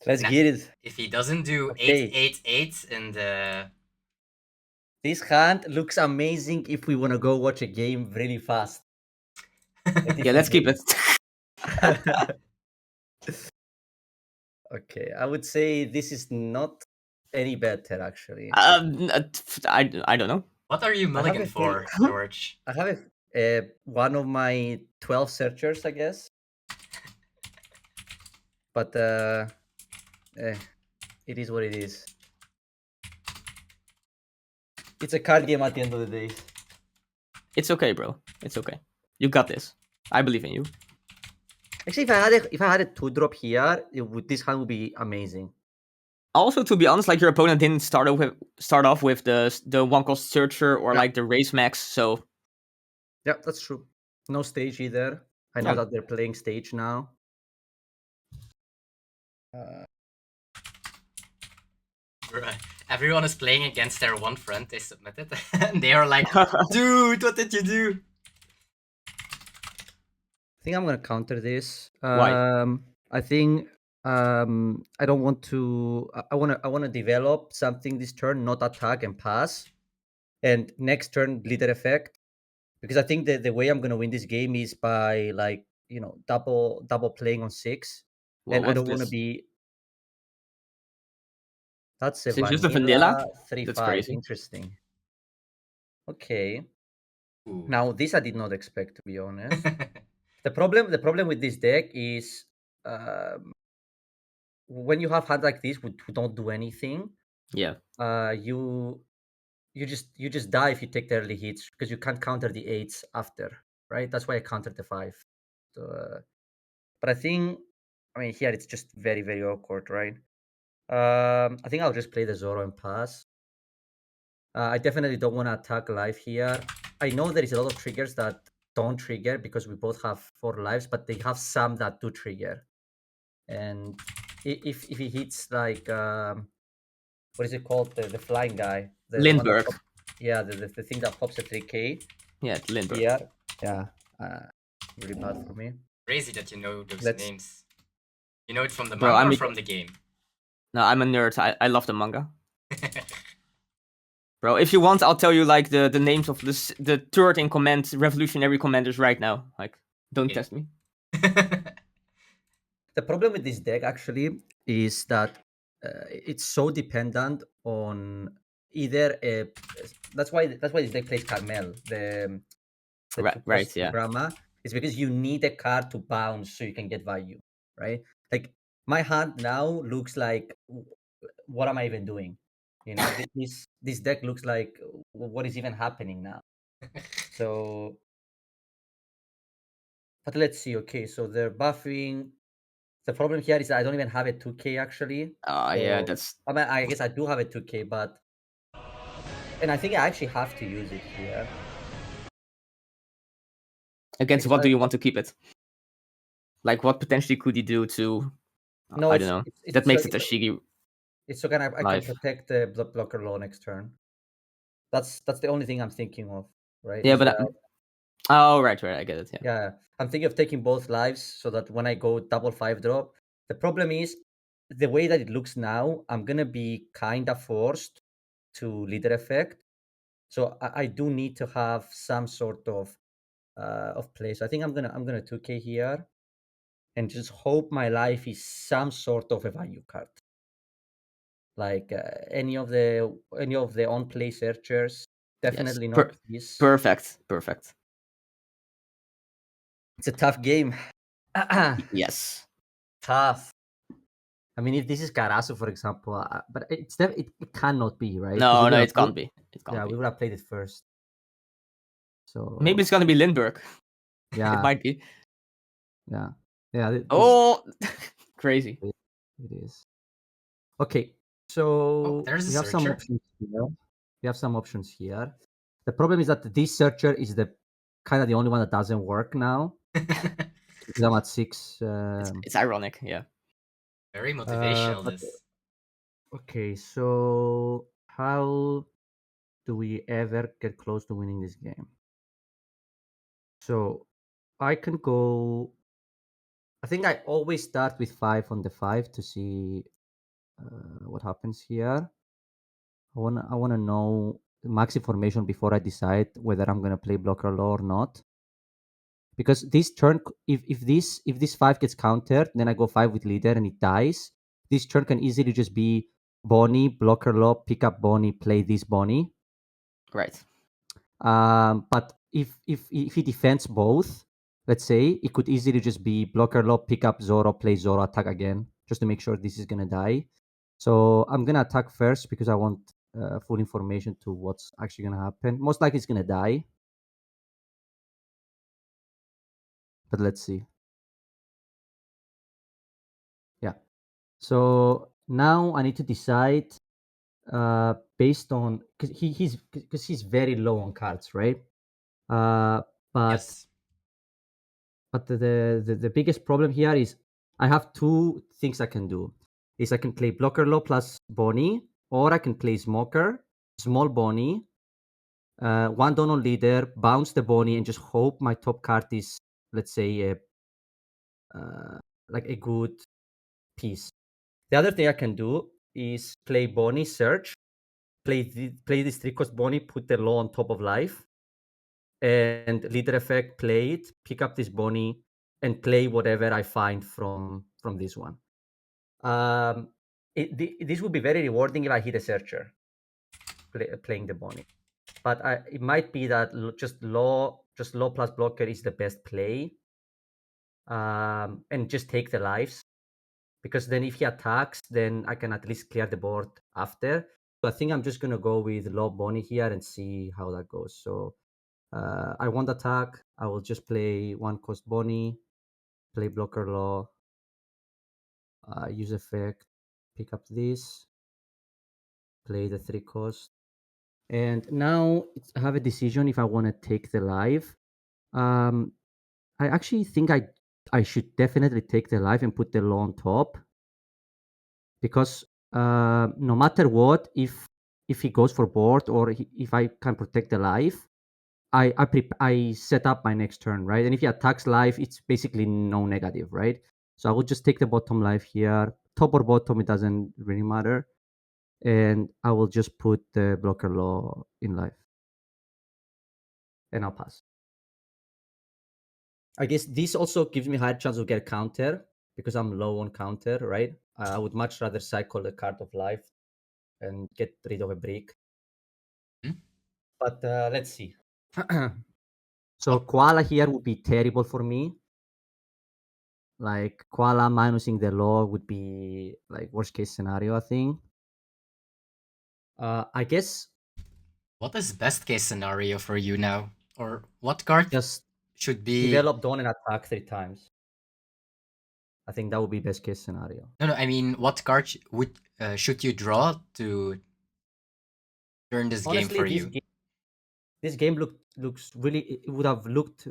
Let's Nah, get it. If he doesn't do Okay. 888 in the This hand looks amazing if we want to go watch a game really fast. A Yeah, different let's keep game. it. Okay, I would say this is not any better actually. I don't know. what are you I have mulligan a feeling. for, George? I have one of my 12 searchers, I guess. But it is what it is. It's a card game at the end of the day. It's okay, bro. It's okay. You got this. I believe in you. Actually, if I had a 2-drop here, this hand would be amazing. Also, to be honest, like your opponent didn't start off with the one cost searcher or Yeah. like the race max, so Yeah, that's true. No stage either. I know Yeah. that they're playing stage now. Right. Everyone is playing against their one friend they submitted, and they are like, dude, what did you do? I think I'm gonna counter this. Why? I think I don't want to. I wanna develop something this turn, not attack and pass, and next turn leader effect. Because I think that the way I'm gonna win this game is by like double playing on 6, and I What's don't want to this? be. That's a Is it just a vanilla vanilla? 3/5. That's crazy. Interesting. Okay. Ooh. Now this I did not expect, to be honest. The problem with this deck is when you have hands like this who don't do anything, Yeah. you just die if you take the early hits because you can't counter the 8s after, right? That's why I countered the 5. So, but I mean here it's just very, very awkward, right? I think I'll just play the Zoro and pass. I definitely don't want to attack live here. I know there is a lot of triggers that don't trigger because we both have 4 lives, but they have some that do trigger. And if he hits like what is it called, the flying guy, the one that Lindbergh. yeah, the thing that pops a 3k. Yeah, Lindbergh. Yeah, really bad for me. Crazy that you know those Let's names. You know it from the Bro, manga I or mean- from the game? No, I'm a nerd. I love the manga. Bro, if you want, I'll tell you like the names of the third in command revolutionary commanders right now. Like, don't test me. The problem with this deck actually is that it's so dependent on either a. That's why this deck plays Carmel, the Right, yeah. programmer. It's because you need a card to bounce so you can get value, right? Like my hand now looks like, what am I even doing? You know, this deck looks like, what is even happening now? So, but let's see. Okay, so they're buffing. The problem here is that I don't even have a 2k actually. Yeah, So, that's. I mean, I guess I do have a 2k, but and I think I actually have to use it here. Against what do you want to keep it? Like, what potentially could you do to? No, I don't know. That makes it a Shigi. It's so I can protect the blocker law next turn. That's the only thing I'm thinking of, right? Yeah, Is but that, oh, right, I get it. yeah, I'm thinking of taking both lives so that when I go double 5-drop, the problem is the way that it looks now, I'm gonna be kind of forced to leader effect. So I do need to have some sort of play. So I think I'm gonna 2k here and just hope my life is some sort of a value card. Like any of the on play searchers, definitely not this. Perfect. It's a tough game. Yes. Tough. I mean, if this is Karasu, for example, but it cannot be, right? No, it can't be. We would have played it first. So maybe it's gonna be Lindbergh. Yeah, it might be. Yeah. Crazy. It is. Okay, so there's we a have some searcher. options here. We have some options here. The problem is that this searcher is the kind of the only one that doesn't work now. Because I'm at 6. It's ironic, yeah. Very motivational. This. Okay, so how do we ever get close to winning this game? So I can go. I think I always start with 5 on the 5 to see what happens here. I wanna know max information before I decide whether I'm gonna play blocker law or not. Because this turn, if this 5 gets countered, then I go 5 with leader and it dies. This turn can easily just be Bonney, blocker law, pick up Bonney, play this Bonney. Right. But if he defends both, let's say it could easily just be blocker law, pick up Zoro, play Zoro, attack again, just to make sure this is gonna die. So I'm gonna attack first because I want full information to what's actually gonna happen. Most likely it's gonna die, but let's see. Yeah. So now I need to decide based on because he's very low on cards, right? Uh, but Yes. but the biggest problem here is I have two things I can do. Is I can play blocker low plus Bonney, or I can play smoker, small Bonney, one down on leader, bounce the Bonney, and just hope my top card is, let's say, like a good piece. The other thing I can do is play Bonney, search, play this 3-cost Bonney, put the law on top of life, and leader effect, play it, pick up this Bonney, and play whatever I find from this one. This would be very rewarding if I hit a searcher playing the Bonney, but it might be that just law plus blocker is the best play, and just take the lives, because then if he attacks, then I can at least clear the board after. So I think I'm just gonna go with law Bonney here and see how that goes. So I won't attack. I will just play 1-cost Bonney, play blocker law, use effect, pick up this, play the 3-cost. And now I have a decision if I want to take the live. I actually think I should definitely take the live and put the law on top, because no matter what, if he goes for board or if I can protect the life, I set up my next turn, right? And if he attacks life, it's basically no negative, right? So I would just take the bottom life here. Top or bottom, it doesn't really matter. And I will just put the blocker law in life. And I'll pass. I guess this also gives me higher chance of get counter because I'm low on counter, right? I would much rather cycle the card of life and get rid of a brick. But let's see. So Koala here would be terrible for me. Like Koala minusing the law would be like worst case scenario, I think. I guess What is best case scenario for you now? Or what card just should be... develop Dawn and attack 3 times. I think that would be best case scenario. No, I mean, what card should you draw to turn this game Honestly, for you? This game looks really. It would have looked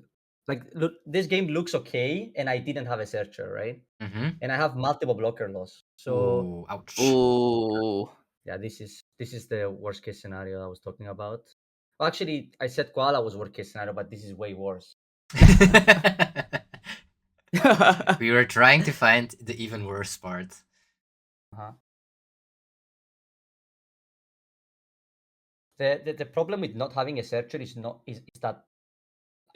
like this game looks okay, and I didn't have a searcher, right? Mm-hmm. And I have multiple blocker laws. So Ooh, ouch. Oh. yeah, this is the worst case scenario I was talking about. Well, actually, I said Koala was worst case scenario, but this is way worse. We were trying to find the even worse part. Uh-huh. The problem with not having a searcher is that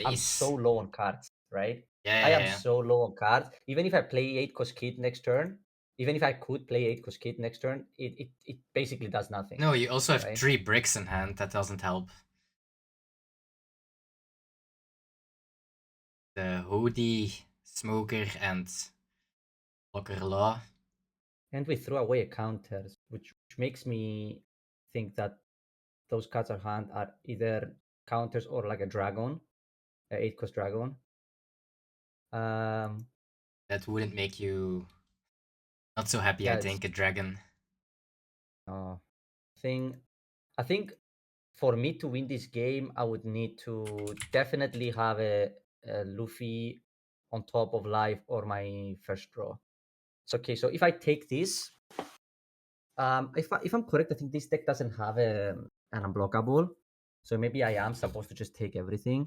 I'm so low on cards, right? Yeah, I am yeah. so low on cards. Even if I play 8-cost kid next turn, even if I could play 8-cost kid next turn, it basically does nothing. No, you also have right? 3 bricks in hand. That doesn't help. The hoodie, smoker, and blocker law. And we threw away a counters, which makes me think that those cards on hand are either counters or like a dragon, a 8-cost dragon. That wouldn't make you not so happy, Yeah, I think, a dragon. I think for me to win this game, I would need to definitely have a Luffy on top of life or my first draw. It's okay. So if I take this, if I'm correct, I think this deck doesn't have an unblockable. So maybe I am supposed to just take everything.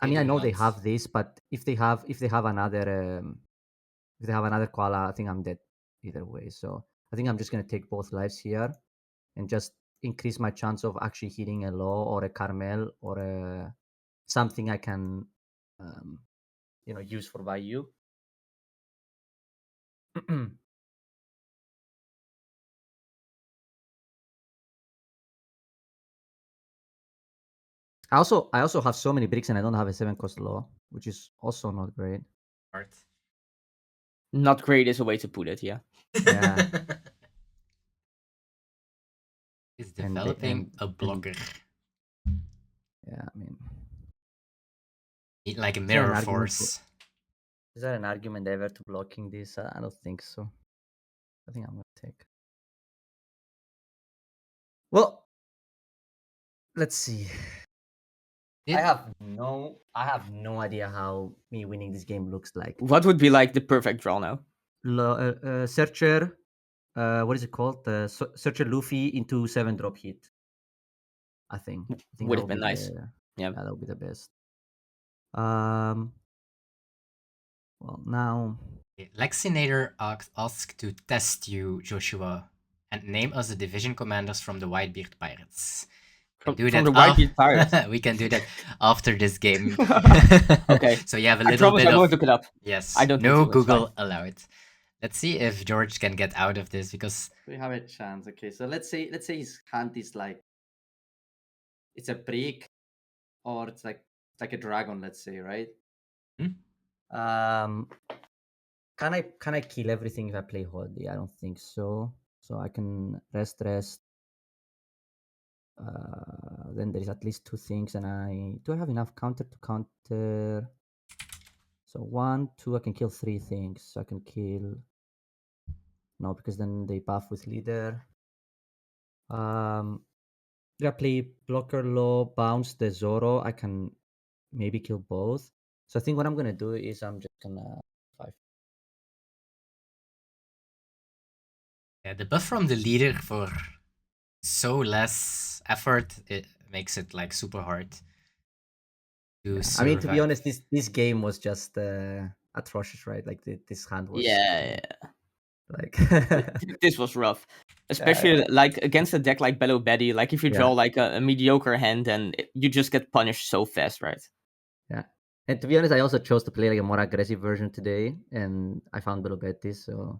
I mean, I do know they not. have this, but if they have another koala, I think I'm dead either way. So I think I'm just gonna take both lives here and just increase my chance of actually hitting a low or a caramel or a something I can use for value. I also have so many bricks and I don't have a 7-cost low, which is also not great. Art. Not great is a way to put it. Yeah. Yeah. Is And developing a blocker. Yeah, I mean, Like a is there an mirror argument force. is there an argument ever to blocking this? I don't think so. I think I'm gonna take. Well, let's see. I have no idea how me winning this game looks like. What would be like the perfect draw now? Searcher, what is it called? Searcher Luffy into 7-drop hit. I think Would that have would been be nice. Yeah. that would be the best. Well, now Lexinator asks to test you, Joshua, and name us the division commanders from the Whitebeard Pirates. From the Whitebeard Pirates. We can do that after this game. Okay. So you have a I little promise bit I of. won't look it up. Yes. I don't need No to, it's Google fine. allowed. Let's see if George can get out of this because we have a chance. Okay, so let's say his hand is like it's a brick, or it's like a dragon. Let's say, right? Hmm? Can I kill everything if I play Holdy? I don't think so. So I can rest. Then there is at least 2 things, and I have enough counter to counter. So 1, 2, I can kill 3 things. So I can kill. No, because then they buff with leader. Yeah, play blocker low, bounce the Zoro. I can maybe kill both. So I think what I'm gonna do is I'm just gonna 5. Yeah, the buff from the leader for so less effort, it makes it like super hard to Yeah. survive. I mean, to be honest, this game was just atrocious, right? Like this hand was. Yeah. Like This was rough, especially like against a deck like Belo. Like if you draw like a mediocre hand, and you just get punished so fast, right? Yeah, and to be honest, I also chose to play like a more aggressive version today, and I found Belo, so.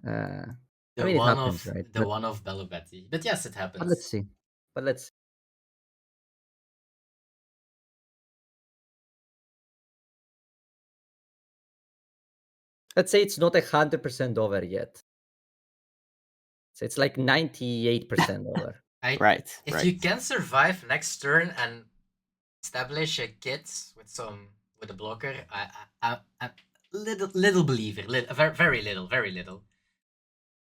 I mean, it happens, right? The one of Belobetti. But yes, it happens. But let's see. Let's say it's not 100% over yet. So it's like 98% over. Right. If you can survive next turn and establish a kit with a blocker, I'm little believer, very little.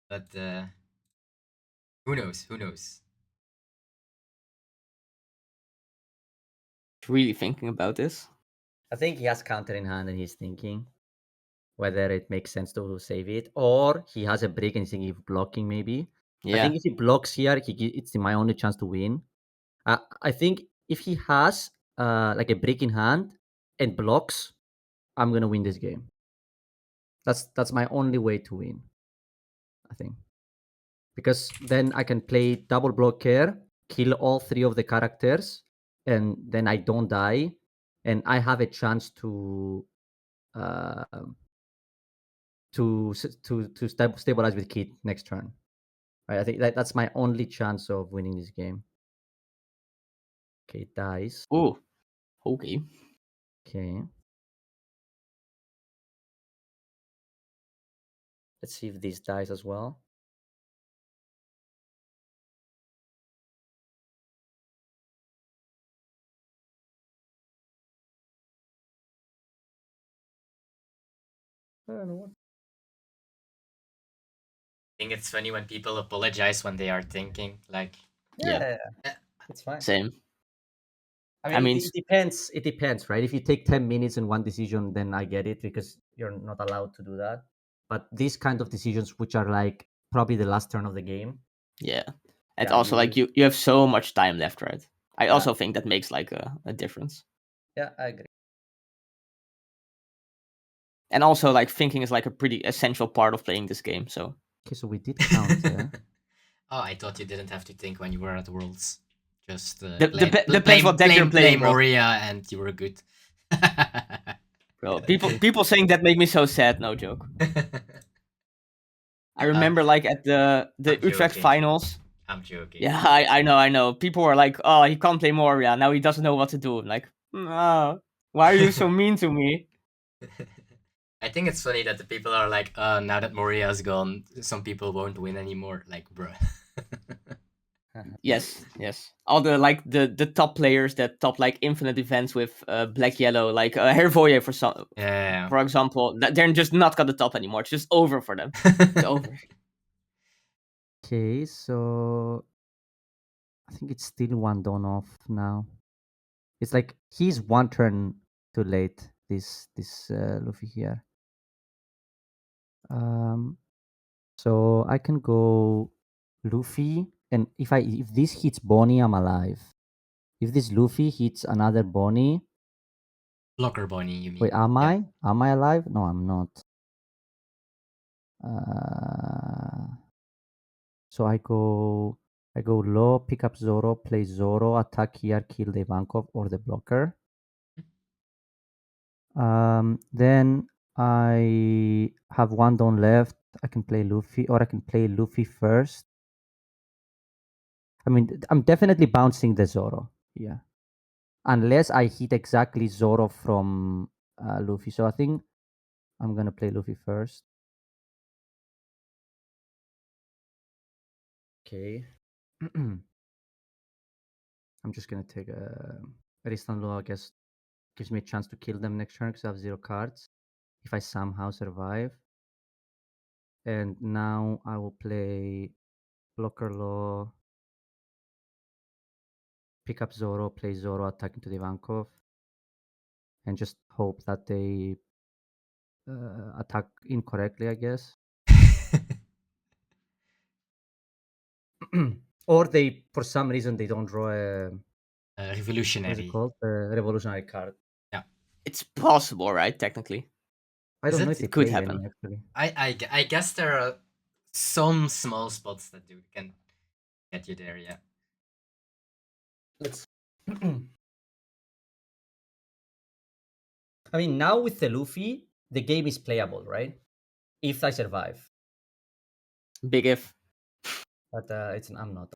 But who knows? Really thinking about this. I think he has counter in hand and he's thinking whether it makes sense to save it, or he has a brick and he's thinking of blocking maybe. Yeah. I think if he blocks here, it's my only chance to win. I think if he has like a brick in hand and blocks, I'm gonna win this game. That's my only way to win, I think, because then I can play double blocker, kill all 3 of the characters, and then I don't die, and I have a chance to stabilize with Kit next turn. Right, I think that's my only chance of winning this game. Okay, it dies. Oh, okay. Okay. Let's see if this dies as well. I don't know what. I think it's funny when people apologize when they are thinking. Like, Yeah. It's fine. Same. I mean, it depends. It depends, right? If you take 10 minutes in one decision, then I get it because you're not allowed to do that. But these kind of decisions, which are like probably the last turn of the game. Yeah. And also, like you have so much time left, right? I also think that makes like a difference. Yeah, I agree. And also, like, thinking is like a pretty essential part of playing this game. So Okay, so we did counter. Oh, I thought you didn't have to think when you were at Worlds. Just depends what deck you're playing, bro. Moria and you were good. Bro, people saying that make me so sad. No joke. I remember like at the Utrecht joking. finals. I'm joking. Yeah, I know. People were like, "Oh, he can't play Moria now. He doesn't know what to do." I'm like, oh, why are you so mean to me? I think it's funny that the people are like, now that Moria's gone, some people won't win anymore. Like, bruh. Yes. All the like the top players that top like infinite events with black yellow, like Hervoye for example, they're just not gonna top anymore. It's just over for them. It's over. Okay, so I think it's still one dawn off now. It's like he's one turn too late. This Luffy here. So I can go Luffy, and if this hits Bonney, I'm alive. If this Luffy hits another Bonney, Blocker Bonney, you mean? wait, am I? Am I alive? No, I'm not. So I go low, pick up Zoro, play Zoro, attack here, kill the Ivankov or the blocker. Then I have one down left. I can play Luffy, or I can play Luffy first. I mean, I'm definitely bouncing the Zoro here, unless I hit exactly Zoro from Luffy. So I think I'm gonna play Luffy first. Okay. I'm just gonna take a Ristan Law, I guess, gives me a chance to kill them next turn because I have 0 cards. If I somehow survive. And now I will play Blocker Law, pick up Zoro, play Zoro, attack into the Ivankov, and just hope that they attack incorrectly, I guess. Or they, for some reason, they don't draw a revolutionary. What is it called? A revolutionary card. Yeah, it's possible, right? Technically, I don't know if it they could play happen. any actually. I guess there are some small spots that can get you there. Yeah. Let's. I mean, now with the Luffy, the game is playable, right? If I survive. Big if. But I'm not.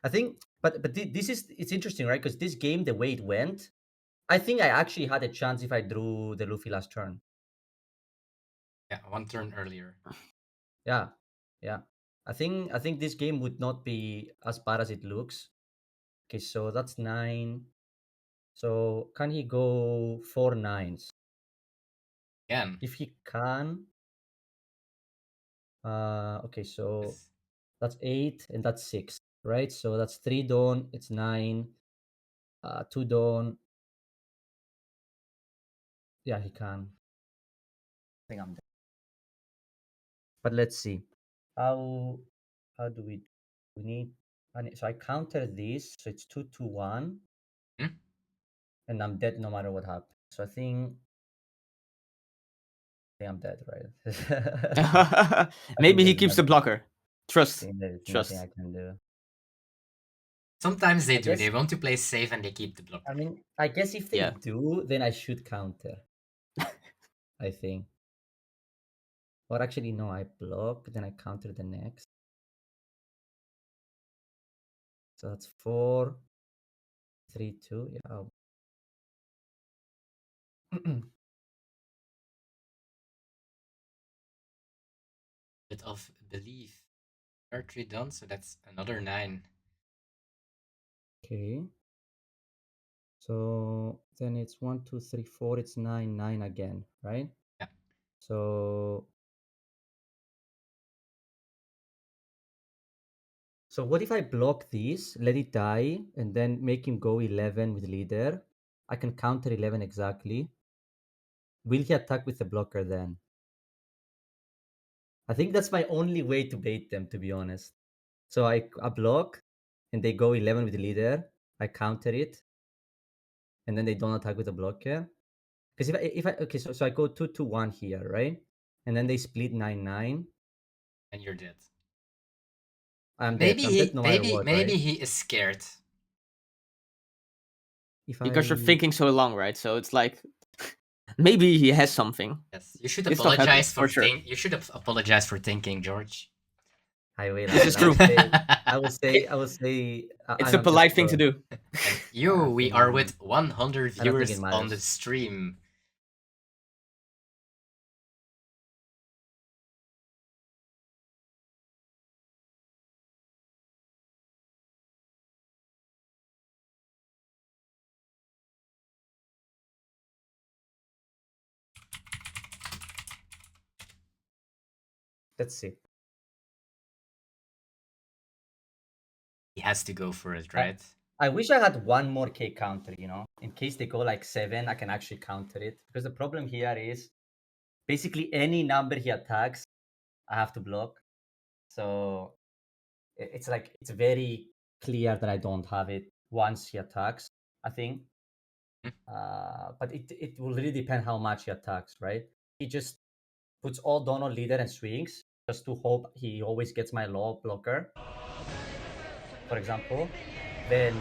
I think, but this is, it's interesting, right? Because this game, the way it went, I think I actually had a chance if I drew the Luffy last turn. Yeah, one turn earlier. Yeah. I think this game would not be as bad as it looks. Okay, so that's 9. So can he go 4 9s? Again. If he can. Okay, so Yes. that's 8 and that's 6, right? So that's 3 dawn, it's 9. 2 dawn. Yeah, he can. I think I'm dead. But let's see. How do we need, so I counter this, so it's 2 2 1. And I'm dead no matter what happens. So I think I'm dead, right? Maybe he keeps the blocker. Trust. There's Trust. nothing I can do. Sometimes they I do. guess, They want to play safe and they keep the blocker. I mean, I guess if they Yeah. do, then I should counter. I think. Or actually, no, I block, then I counter the next. So that's 4, 3, 2. Yeah. Oh. Bit of belief. 3 done, so that's another 9. Okay. So then it's 1, 2, 3, 4. It's 9, 9 again, right? Yeah. So what if I block this, let it die, and then make him go 11 with leader? I can counter 11 exactly. Will he attack with the blocker then? I think that's my only way to bait them, to be honest. So I block, and they go 11 with the leader, I counter it, and then they don't attack with the blocker. Because if I okay, so I go 2-1 here, right? And then they split 9-9. And you're dead. I'm dead no matter what, maybe right? he is scared. Because you're thinking so long, right? So it's like maybe he has something. Yes, you should This stuff apologize happens, for sure. You should apologize for thinking, George. I will. This is true. I will say. It's a polite thing to do. Thank you. We are with 100 viewers on the stream. Let's see. He has to go for it, right? I wish I had one more K counter, you know, in case they go like 7, I can actually counter it. Because the problem here is basically any number he attacks, I have to block. So it's like, it's very clear that I don't have it once he attacks, I think. But it will really depend how much he attacks, right? He just puts all Dono leader and swings just to hope he always gets my low blocker, for example. Then,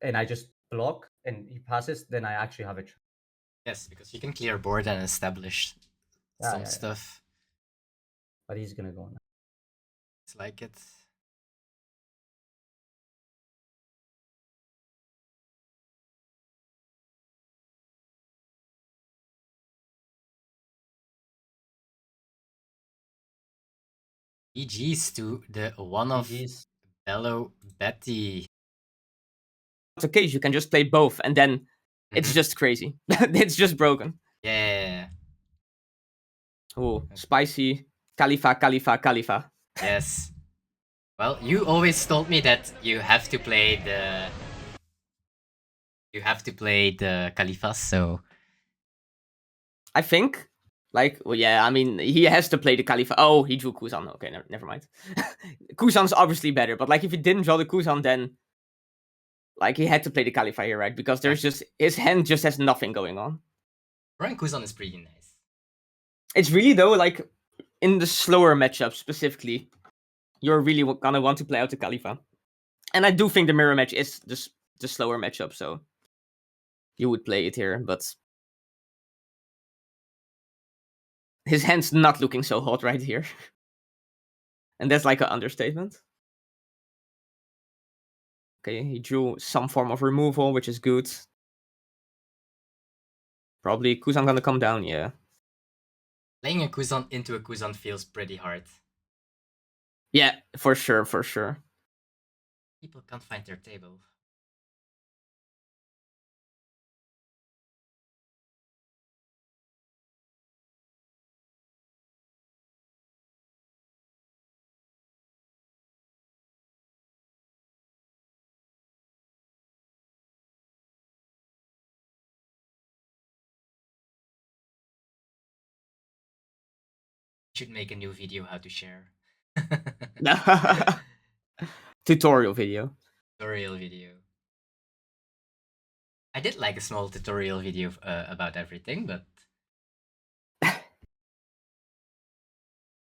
and I just block and he passes, then I actually have it. Yes, because you can clear board and establish some stuff. But he's gonna go now. It's like it. GG's to the one of Belo Betty. It's okay, you can just play both, and then it's just crazy. It's just broken. Yeah. Oh, spicy. Khalifa. Yes. Well, you always told me that you have to play the Khalifas, so I think. Like, well, yeah, I mean, he has to play the Khalifa. Oh, he drew Kuzan. Okay, never mind. Kuzan's obviously better, but like, if he didn't draw the Kuzan, then like he had to play the Khalifa here, right? Because there's just his hand just has nothing going on. Drawing Kuzan is pretty nice. It's really though, like in the slower matchup specifically, you're really gonna want to play out the Khalifa. And I do think the mirror match is the slower matchup, so you would play it here, but his hand's not looking so hot right here. And that's like an understatement. Okay, he drew some form of removal, which is good. Probably Kuzan gonna come down, yeah. Playing a Kuzan into a Kuzan feels pretty hard. Yeah, for sure. People can't find their table. Should make a new video how to share. Tutorial video. I did like a small tutorial video about everything, but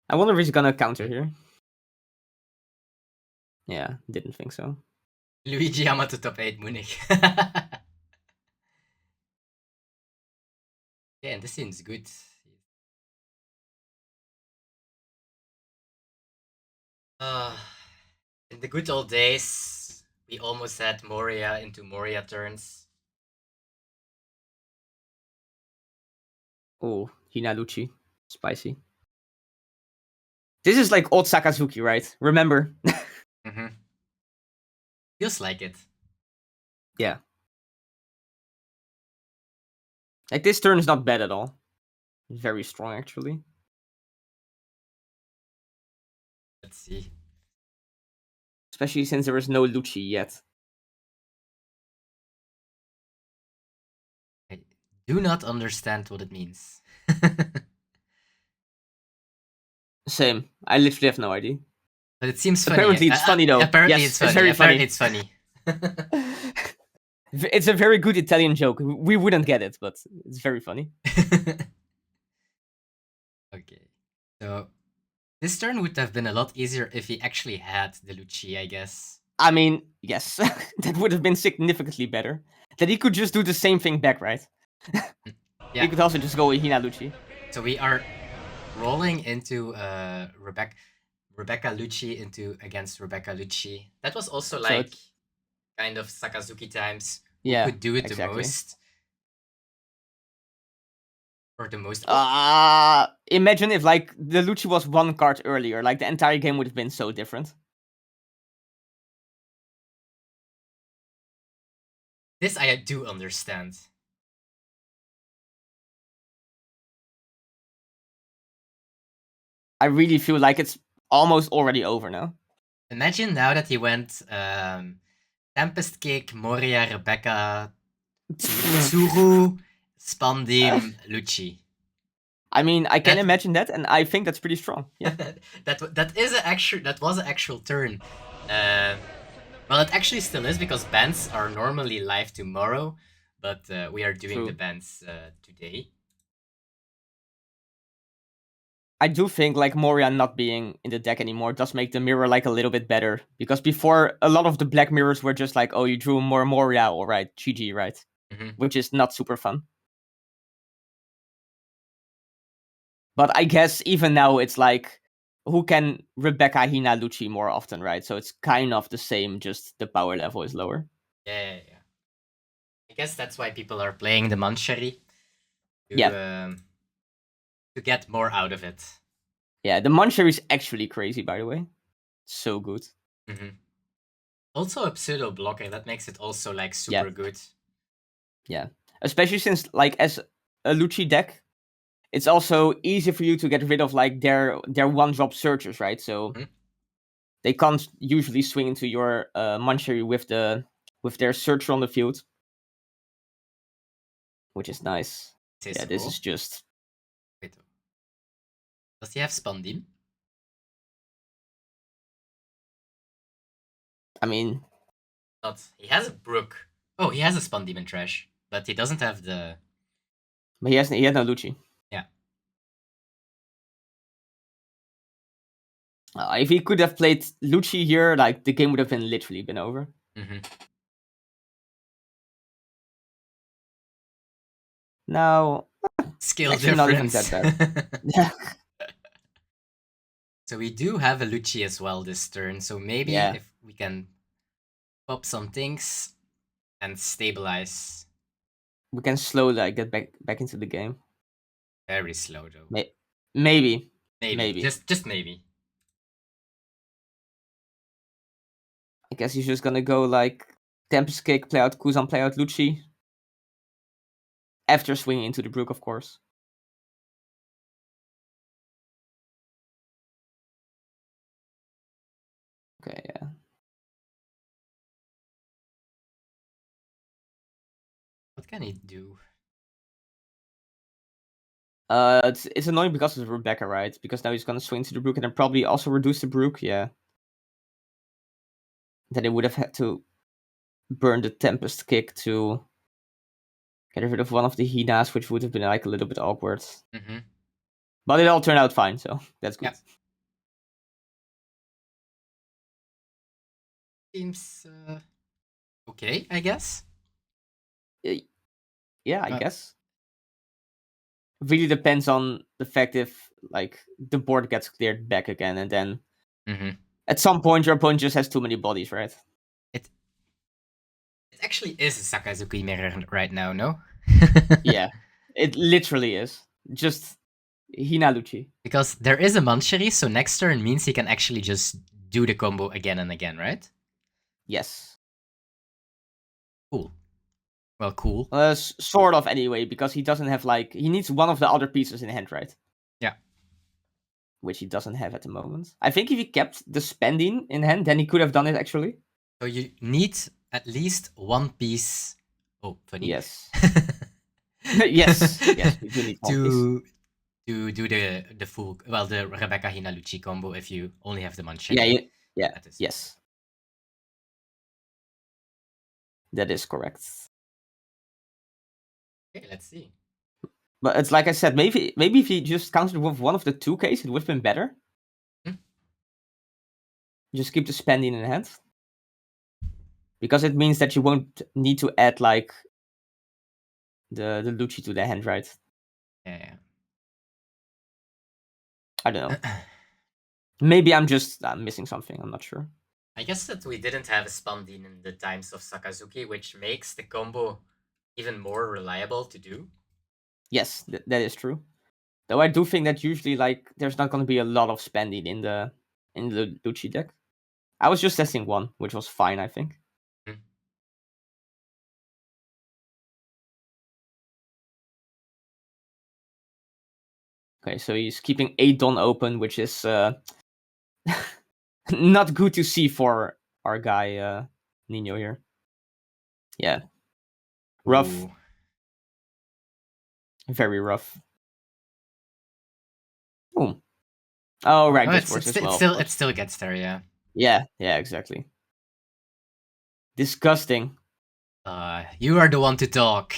I wonder if he's gonna counter here. Yeah, didn't think so. Luigi Yamato top 8 Munich. Yeah, and this seems good. In the good old days, we almost had Moria into Moria turns. Oh, Hina Lucci. Spicy. This is like old Sakazuki, right? Remember? Feels like it. Yeah. Like, this turn is not bad at all. Very strong, actually. Let's see. Especially since there is no Lucci yet. I do not understand what it means. Same. I literally have no idea. But it seems funny. Apparently it's funny though. Apparently Yes, it's funny. it's very Apparently funny. it's funny. It's a very good Italian joke. We wouldn't get it, but it's very funny. Okay. So this turn would have been a lot easier if he actually had the Lucci, I guess. I mean, yes. That would have been significantly better. That he could just do the same thing back, right? Yeah. He could also just go with Hina Lucci. So we are rolling into Rebecca Lucci against Rebecca Lucci. That was also like kind of Sakazuki times. Who could do it the most? Or the most. Imagine if like the Lucci was one card earlier, like the entire game would have been so different. This I do understand. I really feel like it's almost already over now. Imagine now that he went Tempest Kick, Moria, Rebecca, Tsuru, Spandim, Lucci. I mean, I can imagine that, and I think that's pretty strong. Yeah. that was an actual turn. Well, it actually still is because bans are normally live tomorrow, but we are doing the bans today. I do think like Moria not being in the deck anymore does make the mirror like a little bit better, because before a lot of the black mirrors were just like, oh, you drew more Moria, all right, GG, right? Which is not super fun. But I guess even now it's like, who can Rebecca, Hina, Lucci more often, right? So it's kind of the same, just the power level is lower. Yeah. I guess that's why people are playing the Manchari. To get more out of it. Yeah, the Manchari is actually crazy, by the way. So good. Also a pseudo blocker, that makes it also like super good. Yeah, especially since like as a Lucci deck, it's also easy for you to get rid of like their one-drop searchers, right? So they can't usually swing into your Manchari with their searcher on the field, which is nice. Yeah, this is just. Wait. Does he have Spandim? I mean, he has a Brook. Oh, he has a Spandim in trash, but he doesn't have the. But he has no Lucci. Yeah. If he could have played Lucci here, like the game would have literally been over. Now, skill difference. Not even that bad. Yeah. So we do have a Lucci as well this turn. So maybe if we can pop some things and stabilize, we can slowly get back into the game. Very slow though. Maybe. Just maybe. I guess he's just gonna go like Tempest Kick, play out Kuzan, play out Lucci. After swinging into the Brook, of course. Okay, yeah. What can he do? It's annoying because of Rebecca, right? Because now he's gonna swing to the Brook and then probably also reduce the Brook, yeah. Then it would have had to burn the Tempest Kick to get rid of one of the Hinas, which would have been like a little bit awkward. But it all turned out fine, so that's good. Seems okay, I guess. Yeah, I guess. Really depends on the fact if like the board gets cleared back again, and then at some point your opponent just has too many bodies, right? It actually is a Sakazuki mirror right now, no? Yeah, it literally is. Just Hina Lucci. Because there is a Manchari, so next turn means he can actually just do the combo again and again, right? Yes. Cool. Well, cool. Sort of anyway, because he doesn't have like he needs one of the other pieces in hand, right? Yeah. Which he doesn't have at the moment. I think if he kept the spending in hand, then he could have done it actually. So you need at least one piece. Oh, funny. Yes. yes. We do need one piece. to do the full, well, the Rebecca Hina Lucci combo if you only have them on chain. Yeah, yes. That is correct. Okay, let's see. But it's like I said, maybe if he just countered with one of the 2Ks, it would have been better. Just keep the spending in hand. Because it means that you won't need to add like the Lucci to the hand, right? Yeah. I don't know. Maybe I'm just missing something. I'm not sure. I guess that we didn't have a Spandin in the times of Sakazuki, which makes the combo even more reliable to do. Yes, that is true. Though I do think that usually like there's not going to be a lot of spending in the Lucci deck. I was just testing one, which was fine, I think. Okay, so he's keeping 8 Don open, which is not good to see for our guy Nino here. Yeah. Rough. Ooh. Very rough. Ooh. Oh, right, this works as well. It still gets there, yeah. Yeah, exactly. Disgusting. You are the one to talk.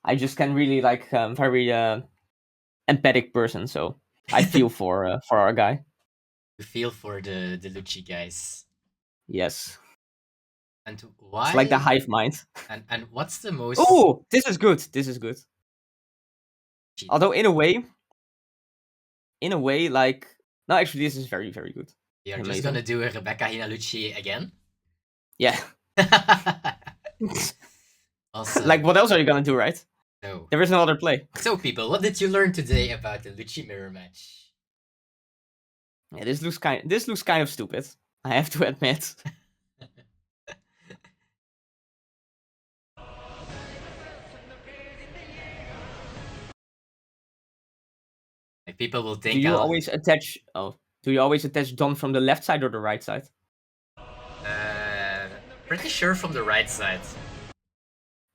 I just can really like very empathic person, so I feel for our guy. You feel for the Lucci guys. Yes. And why? It's like the hive mind. And what's the most? Oh, this is good. This is good. Although in a way, like no, actually, this is very, very good. You're just gonna do a Rebecca Hina Lucci again? Yeah. Also, like, what else are you gonna do, right? No. There is no other play. So, people, what did you learn today about the Lucci mirror match? Yeah, this looks kind of stupid. I have to admit. Like, people will think. Do you always attach? Oh, do you always attach Don from the left side or the right side? Pretty sure from the right side.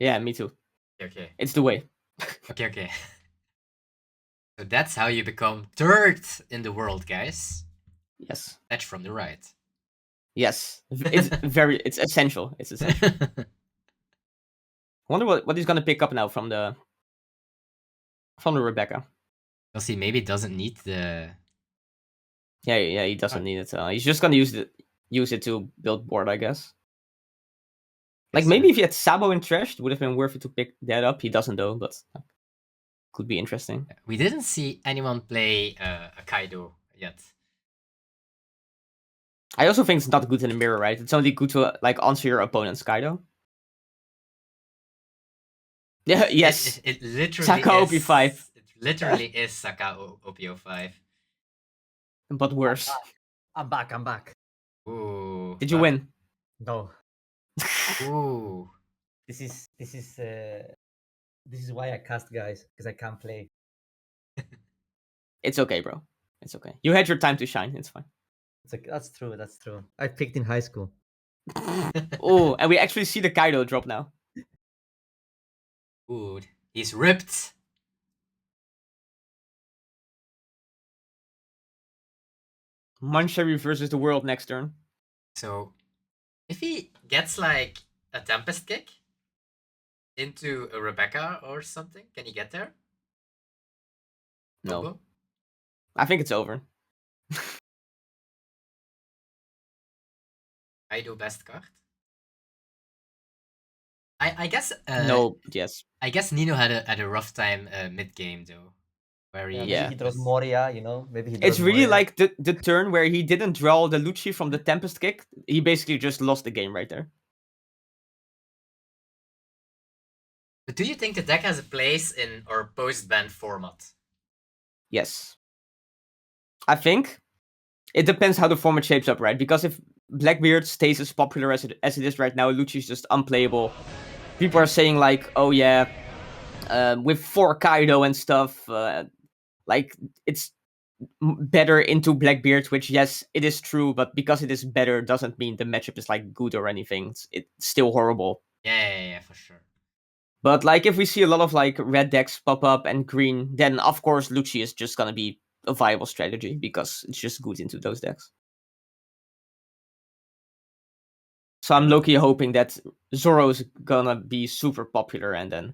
Yeah, me too. Okay. It's the way. Okay. So that's how you become third in the world, guys. Yes. Attach from the right. Yes, it's essential. It's essential. I wonder what he's gonna pick up now from the Rebecca. We'll see. Maybe it doesn't need the. Yeah, he doesn't need it. He's just gonna use it to build board, I guess. Like maybe if he had Sabo in trash, it would have been worth it to pick that up. He doesn't though, but could be interesting. We didn't see anyone play a Kaido yet. I also think it's not good in the mirror, right? It's only good to like answer your opponent's Kaido. Yeah, yes. It literally Saka is, OP5. It literally is Saka OP05. But worse. I'm back. Ooh. Did you win? No. Ooh. This is why I cast, guys, because I can't play. It's okay, bro. It's okay. You had your time to shine. It's fine. That's true. I picked in high school. Oh, and we actually see the Kaido drop now. Ooh, he's ripped. Mancheri versus the world next turn. So, if he gets like a Tempest kick into a Rebecca or something, can he get there? No. Combo? I think it's over. I do best card. I guess. No. Yes. I guess Nino had a rough time mid game though, where he maybe he draws Moria. Maybe he. It's really Moria. like the turn where he didn't draw the Lucci from the Tempest kick. He basically just lost the game right there. But do you think the deck has a place in our post-ban format? Yes. I think it depends how the format shapes up, right? Because if Blackbeard stays as popular as it is right now, Lucci is just unplayable. People are saying like, oh yeah, with 4 Kaido and stuff, like it's better into Blackbeard, which yes, it is true, but because it is better doesn't mean the matchup is like good or anything. It's still horrible. Yeah, for sure. But like if we see a lot of like red decks pop up and green, then of course Lucci is just gonna be a viable strategy because it's just good into those decks. So I'm low-key hoping that Zoro is gonna be super popular and then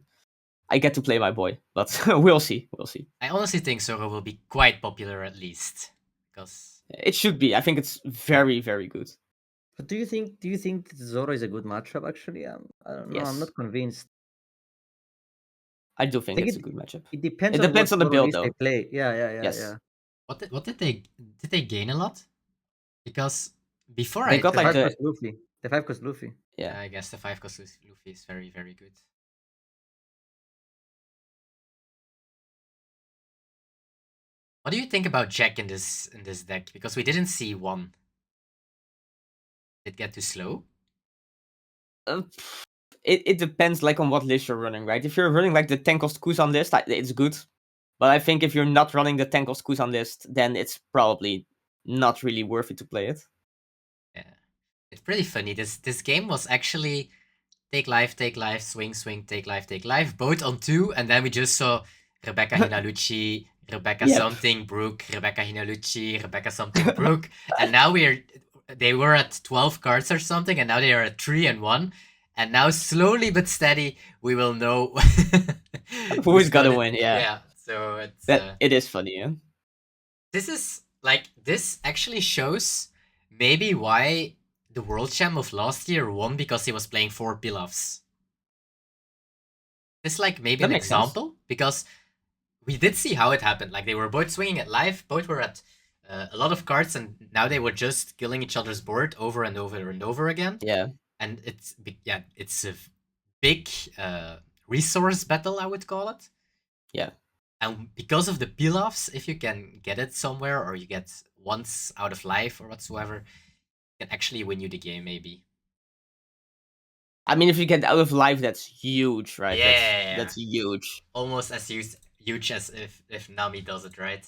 I get to play my boy. But we'll see. We'll see. I honestly think Zoro will be quite popular at least. Because it should be. I think it's very, very good. But do you think Zoro is a good matchup actually? I don't know. Yes. I'm not convinced. I do think it's it, a good matchup. It depends. It depends on the what build, list though. they play. Yeah. Yes. What did they gain a lot? Because before They got The like 5 cost Luffy. The 5 cost Luffy. Yeah. I guess the 5 cost Luffy is very, very good. What do you think about Jack in this deck? Because we didn't see one. Did it get too slow? It depends like on what list you're running, right? If you're running like the 10 cost Kuzan list, it's good. But I think if you're not running the 10 cost Kuzan list, then it's probably not really worth it to play it. Yeah. It's pretty funny. This game was actually take life, swing, take life, both on 2, and then we just saw Rebecca Hinalucci, Rebecca something, Brooke, Rebecca Hinalucci, Rebecca something, Brooke, and now they were at 12 cards or something, and now they are at 3 and 1, and now slowly but steady we will know who's gonna win. Yeah. So it's it is funny. Yeah. This actually shows maybe why the world champ of last year won, because he was playing 4 Pilafs. It's like maybe an example, because we did see how it happened. Like they were both swinging at life, both were at a lot of cards, and now they were just killing each other's board over and over and over again. Yeah. And it's a big resource battle, I would call it. Yeah. And because of the Pilafs, if you can get it somewhere, or you get once out of life or whatsoever, it can actually win you the game, maybe. I mean, if you get out of life, that's huge, right? Yeah. That's huge. Almost as huge as if Nami does it, right?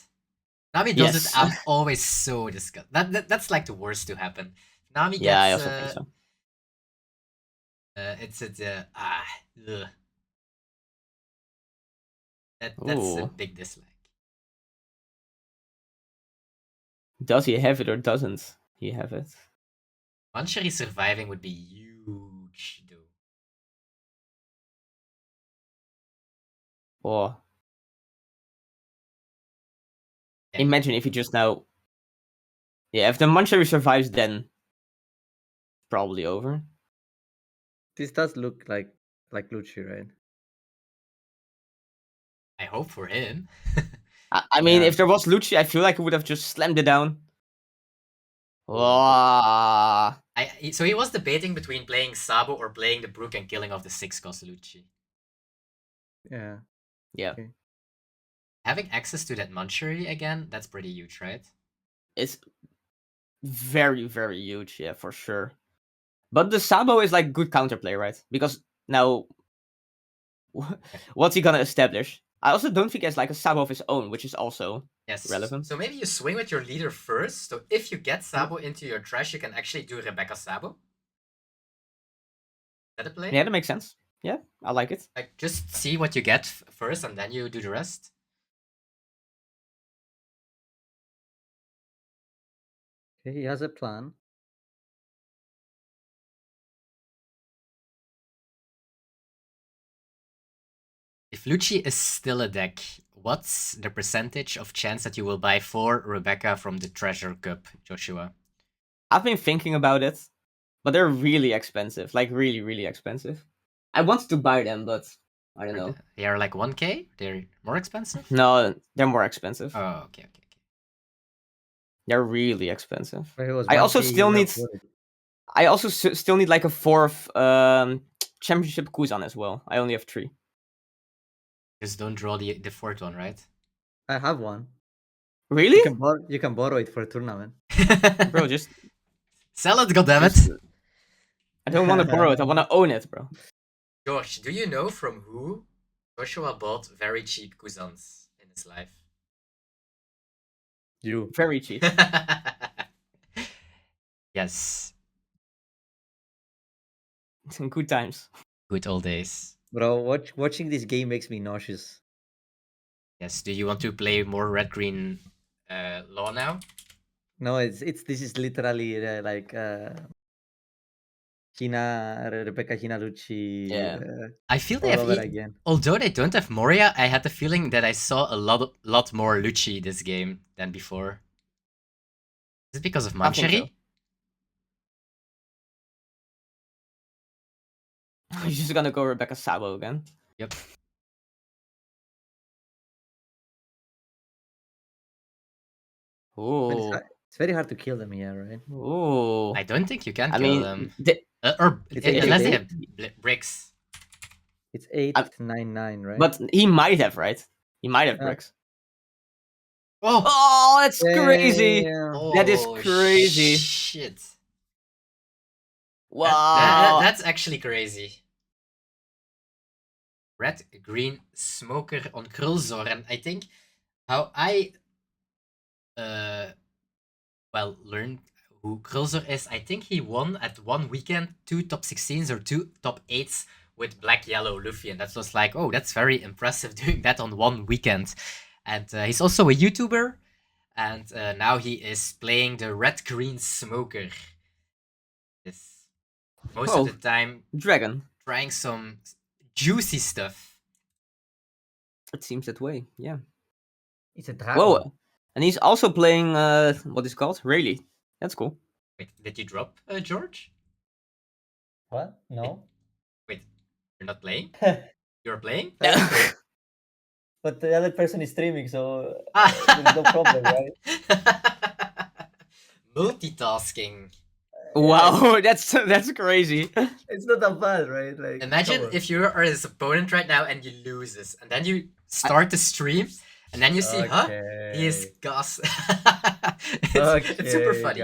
Nami does it, I'm always so disgusted. That's like the worst to happen. Nami gets... Yeah, I also think so. That's a big dislike. Does he have it or doesn't he have it? Manchuri surviving would be huge, though. Oh. Yeah. Imagine if he just now... Yeah, if the Manchuri survives, then probably over. This does look like Lucci, right? I hope for him. I mean, if there was Lucci, I feel like he would have just slammed it down. Oh. So he was debating between playing Sabo or playing the Brook and killing off the 6 cost Lucci. Yeah. Yeah. Okay. Having access to that Manchuri again, that's pretty huge, right? It's very, very huge, yeah, for sure. But the Sabo is like good counterplay, right? Because now, what's he gonna establish? I also don't think he has like a Sabo of his own, which is also relevant. So maybe you swing with your leader first. So if you get Sabo into your trash, you can actually do Rebecca Sabo. Is that a play? Yeah, that makes sense. Yeah, I like it. Like, just see what you get first, and then you do the rest. Okay, he has a plan. If Lucci is still a deck, what's the percentage of chance that you will buy 4 Rebecca from the Treasure Cup, Joshua? I've been thinking about it, but they're really expensive. Like, really, really expensive. I wanted to buy them, but I don't know. They are like 1k? They're more expensive? No, they're more expensive. Oh, okay. They're really expensive. I also still need... like a 4th championship Kuzan as well. I only have 3. Just don't draw the 4th one, right? I have one. Really? You can borrow it for a tournament. Bro, just... Sell it, goddammit! I don't want to borrow it, I want to own it, bro. Josh, do you know from who Joshua bought very cheap Kuzans in his life? You. Very cheap. Yes. Good times. Good old days. Bro, watching this game makes me nauseous. Yes. Do you want to play more red green law now? No, this is literally like Rebecca Lucci. Yeah. I feel they all have over again. although they don't have Moria, I had the feeling that I saw a lot more Lucci this game than before. Is it because of I think Mancheri? so. He's just gonna go Rebecca Sabo again. Yep. But Ooh. it's very hard to kill them here, right? Ooh. I don't think you can I kill mean, them. It's Unless they eight. have bricks. It's 899, right? But he might have, right? He might have bricks. Oh, that's crazy. Damn. That is crazy. Shit. Wow. That's actually crazy. Red, green, smoker on Krulzor. And I think how I learned who Krulzor is, I think he won at one weekend 2 top 16s or 2 top 8s with Black Yellow Luffy. And that was like, oh, that's very impressive doing that on one weekend. And he's also a YouTuber. And now he is playing the red green smoker. This most of the time dragon trying some juicy stuff. It seems that way, yeah. It's a dragon. Whoa. And he's also playing what is it called? Rayleigh. That's cool. Wait, did you drop George? What? No. Wait, you're not playing? You're playing? But the other person is streaming, so there's no problem, right? Multitasking. Wow, that's crazy. It's not that bad, right? Like, imagine if you are his opponent right now and you lose this, and then you start the stream, and then you see, he is Gus. It's super funny.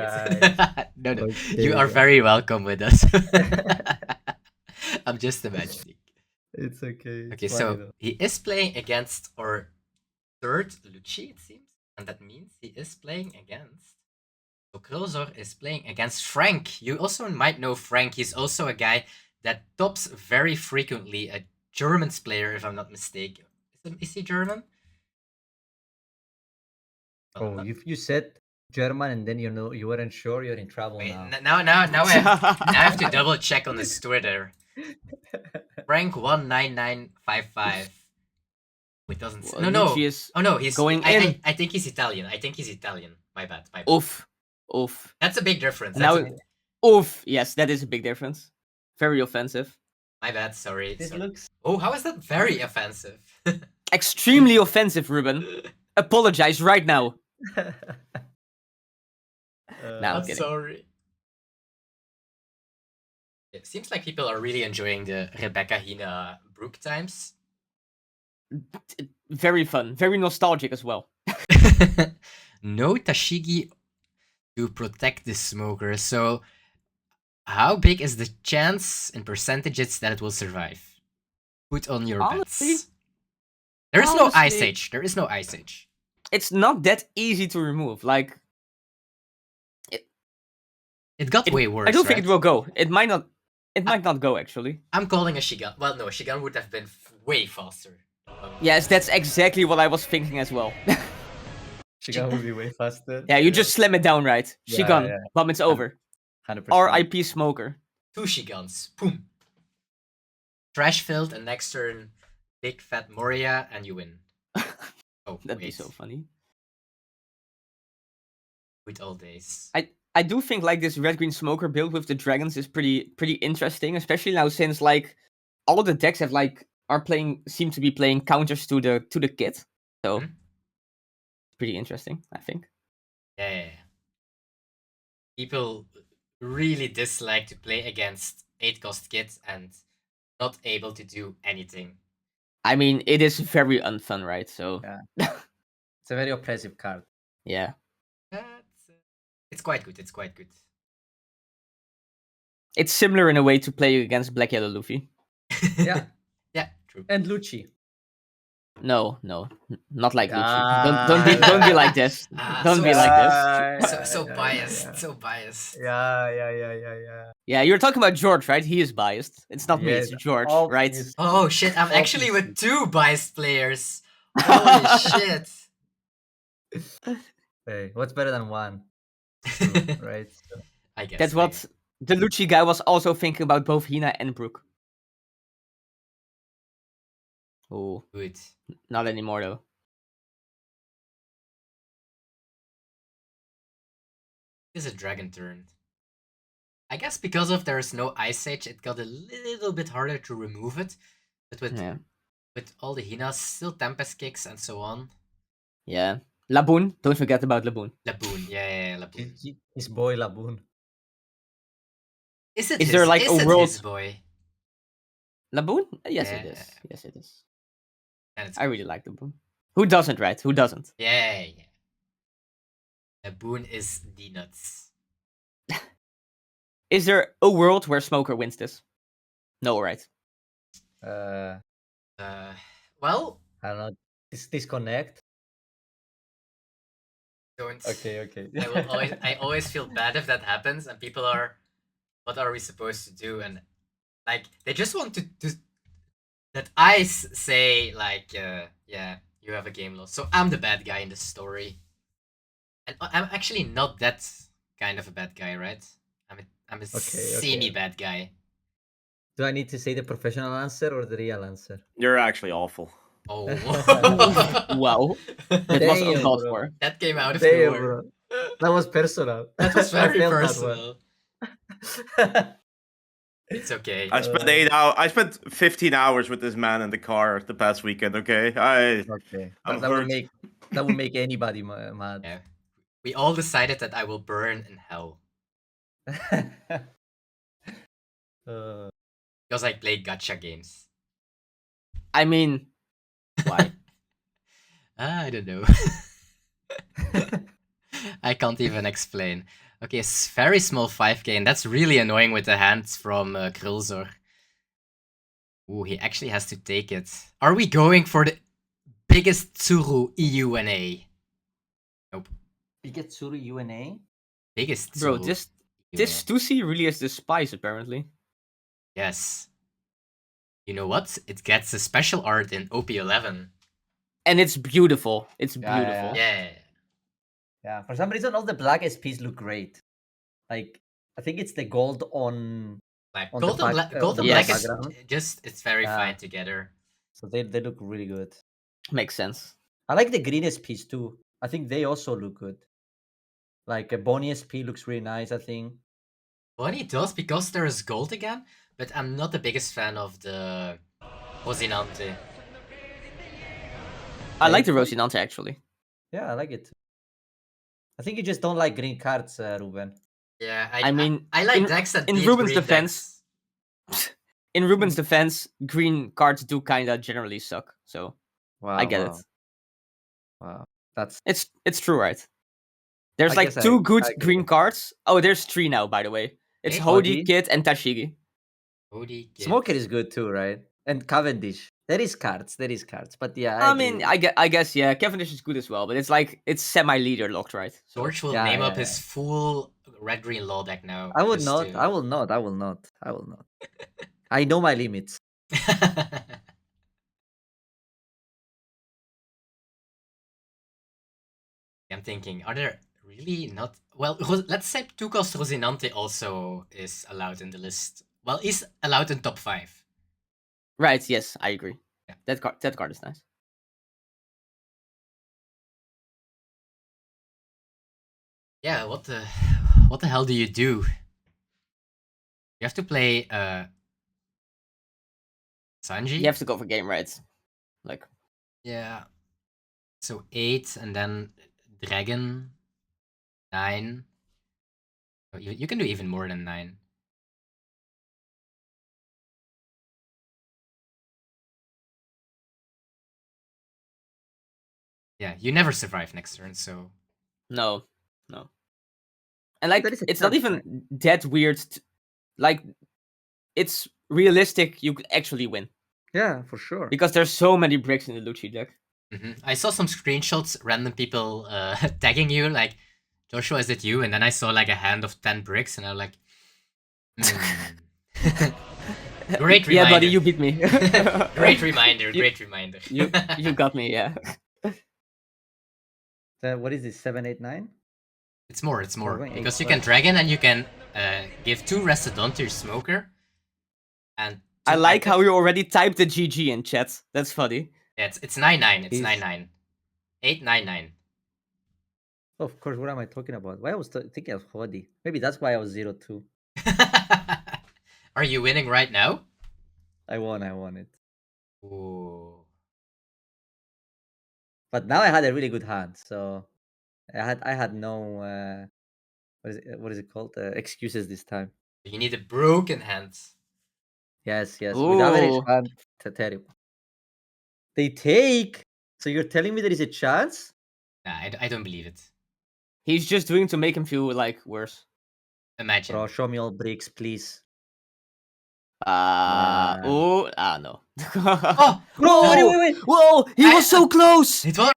No, you are very welcome with us. I'm just imagining. It's okay. Okay, so he is playing against our third Lucci, it seems, and that means he is playing against. So Krulzor is playing against Frank. You also might know Frank. He's also a guy that tops very frequently, a German player, if I'm not mistaken. Is he German? Oh, you said German, and then you weren't sure. You're in trouble. Wait, now I have to double check on his Twitter. Frank 19955. Wait, doesn't say. No. Oh no, he's going in. I think he's Italian. My bad. Oof. That's a big difference. Oof. Yes, that is a big difference. Very offensive. My bad. Sorry. Looks. Oh, how is that very offensive? Extremely offensive, Ruben. Apologize right now. I'm sorry. It seems like people are really enjoying the Rebecca Hina Brook times. Very fun, very nostalgic as well. No Tashigi to protect the smoker. So, how big is the chance in percentages that it will survive? Put on your bets. There is no Ice Age. It's not that easy to remove. Like, it got way worse. I don't think it will go. It might not. It might not go, actually. I'm calling a Shigan. Well, no, Shigan would have been way faster. Yes, that's exactly what I was thinking as well. Shigan would be way faster. Yeah, you just slam it down, right? Shigan, bomb, it's over. 100%. R.I.P. Smoker. 2 Shigans. Boom. Trash filled, and next turn, big fat Moria, and you win. Oh, that'd be so funny. With all days. I do think like this red green smoker build with the dragons is pretty interesting, especially now since like all the decks have seem to be playing counters to the kit. So pretty interesting, I think. Yeah. People really dislike to play against 8-cost kits and not able to do anything. I mean, it is very unfun, right? So yeah. It's a very oppressive card. Yeah. It's quite good. It's similar in a way to play against Black Yellow Luffy. Yeah. Yeah, true. And Lucci. No, not like Lucci. Don't be like this. Don't be like this. So biased. So biased. Yeah. Yeah, you're talking about George, right? He is biased. It's not me. It's George, right? Oh shit! I'm actually with 2 biased players. Holy shit! Hey, what's better than 1? 2, right? So. I guess That's what the Lucci guy was also thinking about both Hina and Brooke. Oh, good. Not anymore though. This is a dragon turn. I guess because of there's no Ice Age, it got a little bit harder to remove it. But with all the Hinas, still Tempest kicks and so on. Yeah. Laboon, don't forget about Laboon. Laboon, yeah, Laboon. His boy Laboon. Is there like a world? His boy? Laboon? Yes, it is. Yes, it is. I really like Laboon. Who doesn't, right? Who doesn't? Yeah. Laboon is the nuts. Is there a world where Smoker wins this? No, right? Well, I don't know. Disconnect. Don't. Okay. I always feel bad if that happens, and people are, what are we supposed to do? And like they just want to that I say like, yeah, you have a game loss. So I'm the bad guy in the story, and I'm actually not that kind of a bad guy, right? I'm a semi bad guy. Do I need to say the professional answer or the real answer? You're actually awful. Oh. Wow. That was uncalled for. That came out of nowhere. Bro. That was personal. That was very personal. It's okay. I spent 8 hours. I spent 15 hours with this man in the car the past weekend. Okay, that will make anybody mad. Yeah. We all decided that I will burn in hell. Because I play gacha games. I mean, why? I don't know. I can't even explain. Okay, very small 5k, and that's really annoying with the hands from Krulzor. Ooh, he actually has to take it. Are we going for the biggest Tsuru EUNA? Nope. Biggest Tsuru UNA? Biggest Tsuru. Bro, this Stussy really is the spice, apparently. Yes. You know what? It gets a special art in OP11. And it's beautiful. It's beautiful. Yeah. For some reason, all the black SPs look great. Like, I think it's the gold on... Gold and black is just, it's very fine together. So they look really good. Makes sense. I like the green SPs too. I think they also look good. Like a Bonney SP looks really nice, I think. Bonney does, because there is gold again, but I'm not the biggest fan of the Rosinante. I like the Rosinante, actually. Yeah, I like it. I think you just don't like green cards, Ruben. Yeah, I mean, I like decks that in Ruben's defense. In Ruben's defense, green cards do kind of generally suck. So I get it. Wow, it's true, right? There's like 2 good green cards. Oh, there's 3 now, by the way. It's Hodi, Kid, and Tashigi. Smoker is good too, right? And Cavendish. There is cards, but yeah. I mean, I guess yeah, Cavendish is good as well, but it's like it's semi-leader locked, right? So, George will name up his full red-green law deck now. I will not. I know my limits. I'm thinking, are there really not... Well, let's say 2-cost Rosinante also is allowed in the list. Well, is allowed in top 5. Right, yes, I agree. Yeah. That card is nice. Yeah, what the hell do you do? You have to play Sanji? You have to go for game rights. Like, yeah. So 8 and then Dragon 9. Oh, you can do even more than 9. Yeah, you never survive next turn, so... No. And like, it's not even that weird. Like, it's realistic. You could actually win. Yeah, for sure. Because there's so many bricks in the Lucci deck. I saw some screenshots, random people tagging you, like, Joshua, is it you? And then I saw like a hand of 10 bricks, and I was like, Great reminder. Yeah, buddy, you beat me. Great reminder, great reminder. You got me, yeah. What is this, 7, 8, 9? It's more. going Because you 8+. can dragon and you can give 2 Restodon to your smoker. And I like how active. you already typed the GG in chat. That's funny. Yeah, it's 9-9. It's He's- 9-9. 8-9-9. Oh, of course, what am I talking about? Why I was thinking of Hodi. Maybe that's why I was 0-2. Are you winning right now? I won it. Ooh. But now I had a really good hand, so I had no what is it called? Excuses this time. You need a broken hand. Yes. With average Ooh. hand, terrible. They take. So you're telling me there is a chance? Nah, I don't believe it. He's just doing to make him feel like worse. Imagine. Bro, show me all bricks, please. No. Oh, Bro, wait. Whoa, he was so close. It was.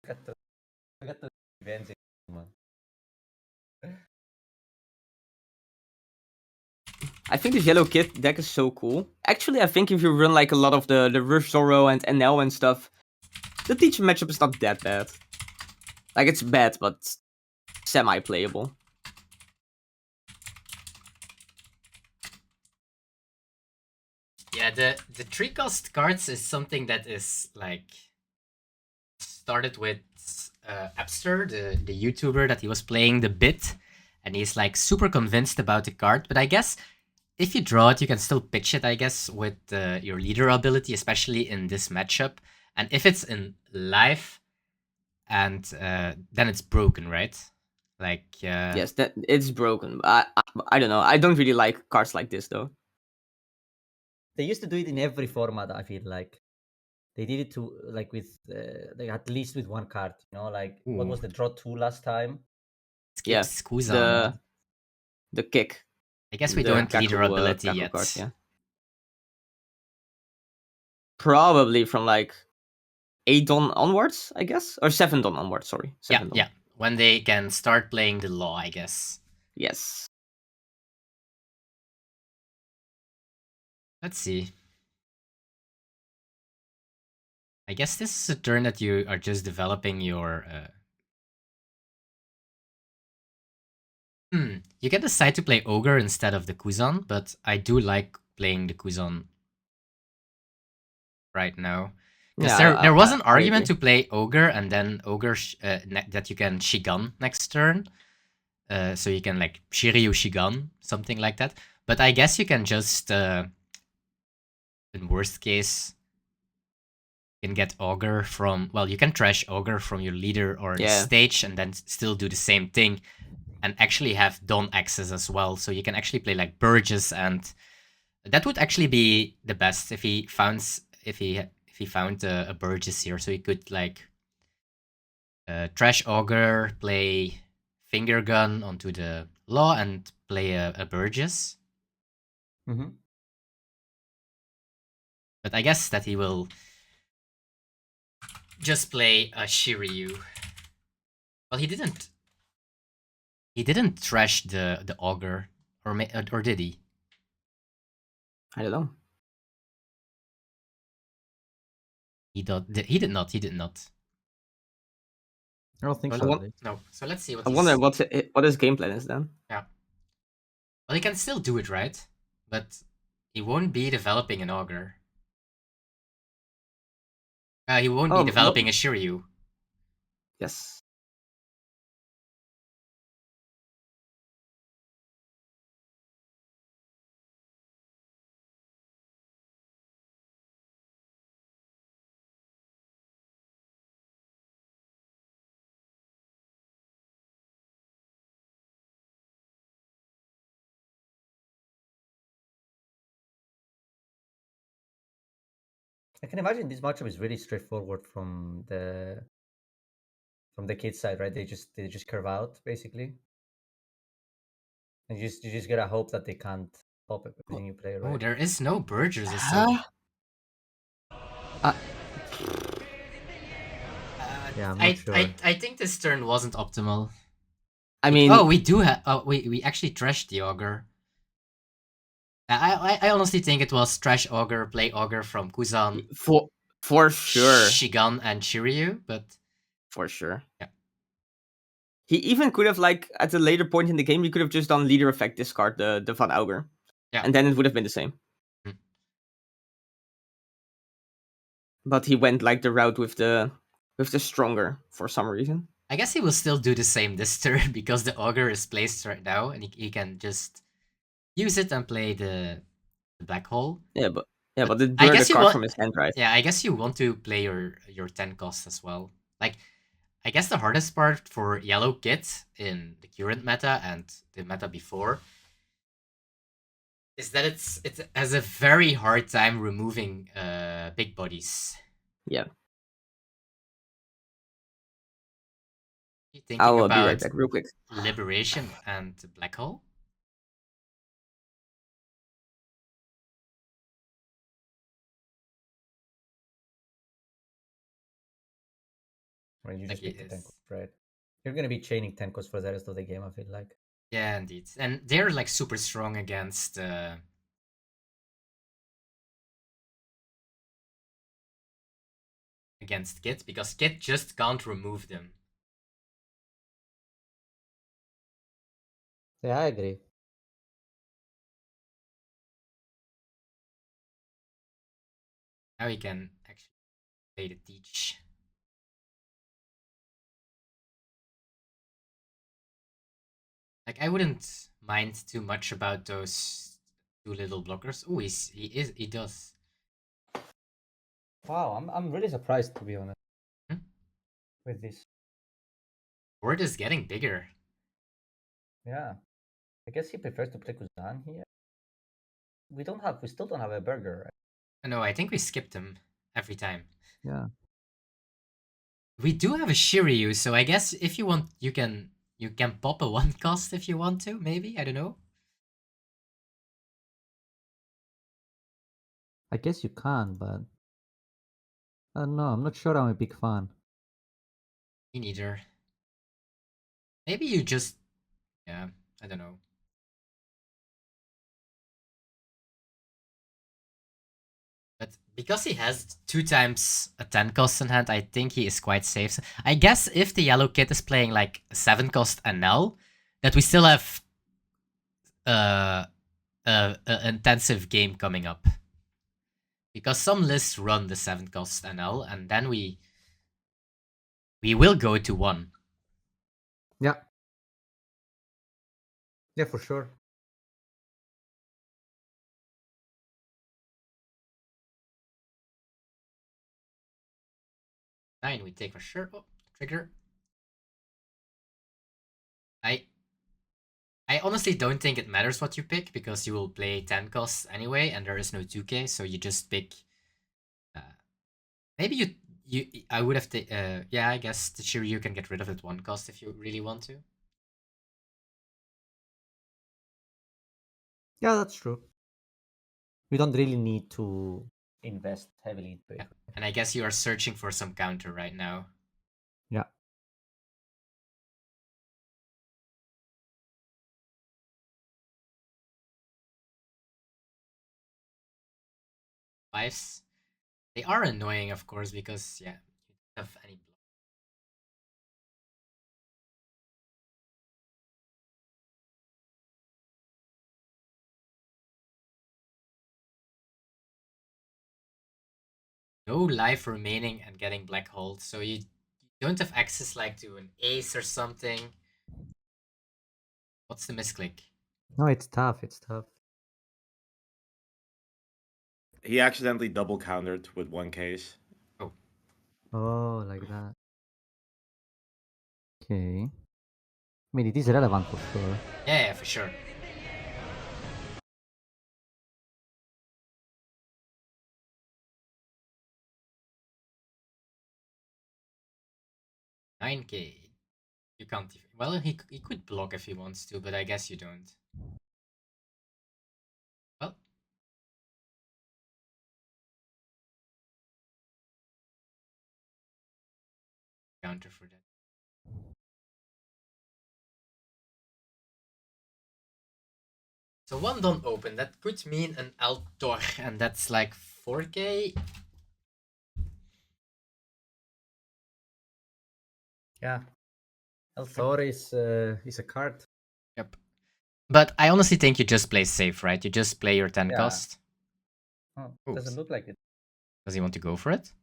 I got the revenge, man. I think this yellow kit deck is so cool. Actually, I think if you run like a lot of the Rush Zoro and NL and stuff, the teacher matchup is not that bad. Like, it's bad, but semi-playable. Yeah, the 3-cost cards is something that is like started with Appster, the YouTuber that he was playing the bit, and he's like super convinced about the card. But I guess if you draw it, you can still pitch it, I guess, with your leader ability, especially in this matchup. And if it's in live, and then it's broken, right? Like Yes, that it's broken. I don't know. I don't really like cards like this though. They used to do it in every format, I feel like. They did it to like with like at least with one card, you know, like what was the draw 2 last time? Yeah, skips Kuzan. the kick. I guess we the don't leader Kaku, ability Kaku yet. card, yeah. Probably from like 8 Don onwards, I guess, or 7 Don onwards. Sorry, 7 Don. Yeah. When they can start playing the law, I guess. Yes. Let's see. I guess this is a turn that you are just developing your... You can decide to play Ogre instead of the Kuzan, but I do like playing the Kuzan right now. Because there was an argument to play Ogre and then Ogre that you can Shigan next turn. So you can like Shiryu Shigan, something like that. But I guess you can just, in worst case, you can get Ogre from, well, you can trash Ogre from your leader or the stage and then still do the same thing and actually have Don access as well. So you can actually play like Burgess, and that would actually be the best if he found a Burgess here. So he could like trash Ogre, play Finger Gun onto the Law, and play a Burgess. Mm-hmm. But I guess that he will just play a Shiryu. Well, he didn't. He didn't trash the Ogre, or did he? I don't know. He did not. He did not. I don't think Well, so. At least. No. So let's see what. I wonder what his game plan is then. Yeah. Well, he can still do it, right? But he won't be developing an Ogre. He won't be developing a Shiryu. Yes. I can imagine this matchup is really straightforward from the kid side, right? They just curve out basically. And you just gotta hope that they can't pop it with a new player, right? Oh, there is no Burgers. Huh? Yeah, I'm not sure. I think this turn wasn't optimal. I mean, Oh, we do have. Oh, we actually trashed the Ogre. I honestly think it was trash Ogre, play Ogre from Kuzan, for sure, Shigan, and Shiryu, but for sure. yeah. He even could have, like, at a later point in the game, he could have just done leader effect, discard the Van Auger. Yeah. And then it would have been the same. Hmm. But he went like the route with the stronger for some reason. I guess he will still do the same this turn because the Ogre is placed right now, and he can just use it and play the black hole. Yeah, but it I blurred guess the you card want, from his hand, right? yeah, I guess you want to play your 10 cost as well. Like, I guess the hardest part for Yellow Kit in the current meta and the meta before is that it has a very hard time removing big bodies. Yeah. You thinking I'll about be right back real quick. Liberation and Black Hole? Right, you just Like pick the Tenkos, right? You're gonna be chaining Tenkos for the rest of the game, I feel like. Yeah, indeed. And they're like super strong against Kit because Kit just can't remove them. Yeah, I agree. Now he can actually play the Teach. Like, I wouldn't mind too much about those two little blockers. Oh, he does. Wow, I'm really surprised, to be honest, with this. Board is getting bigger. Yeah, I guess he prefers to play Kuzan here. We still don't have a burger, right? No, I think we skipped him every time. Yeah. We do have a Shiryu, so I guess if you want, you can pop a 1 cost if you want to, maybe? I don't know. I guess you can, but I don't know. I'm not sure I'm a big fan. Me neither. Maybe you just... Yeah, I don't know. But because he has 2 times a 10 cost in hand, I think he is quite safe. So I guess if the Yellow Kid is playing like a 7 cost NL, that we still have an intensive game coming up. Because some lists run the 7 cost NL, and then we will go to 1. Yeah. Yeah, for sure. Nine we take for sure. Oh, trigger. I honestly don't think it matters what you pick because you will play 10 costs anyway, and there is no 2k, so you just pick. Maybe I would have yeah, I guess the Shiryu can get rid of it 1 cost if you really want to. Yeah, that's true. We don't really need to invest heavily into it. Yeah. And I guess you are searching for some counter right now. Yeah. Fives. They are annoying, of course, because, yeah, you don't have any block. No life remaining and getting black hole, so you don't have access like to an ace or something. What's the misclick? No, it's tough. It's tough. He accidentally double countered with one case. Oh. Oh, like that. Okay. I mean, it is relevant for sure. Yeah, for sure. $9K. You can't. Well, he could block if he wants to, but I guess you don't. Well. Counter for that. So one don't open. That could mean an Altor, and that's like 4K. Yeah. Altor is a card. Yep. But I honestly think you just play safe, right? You just play your 10 Yeah. cost. Oh, doesn't look like it. Does he want to go for it?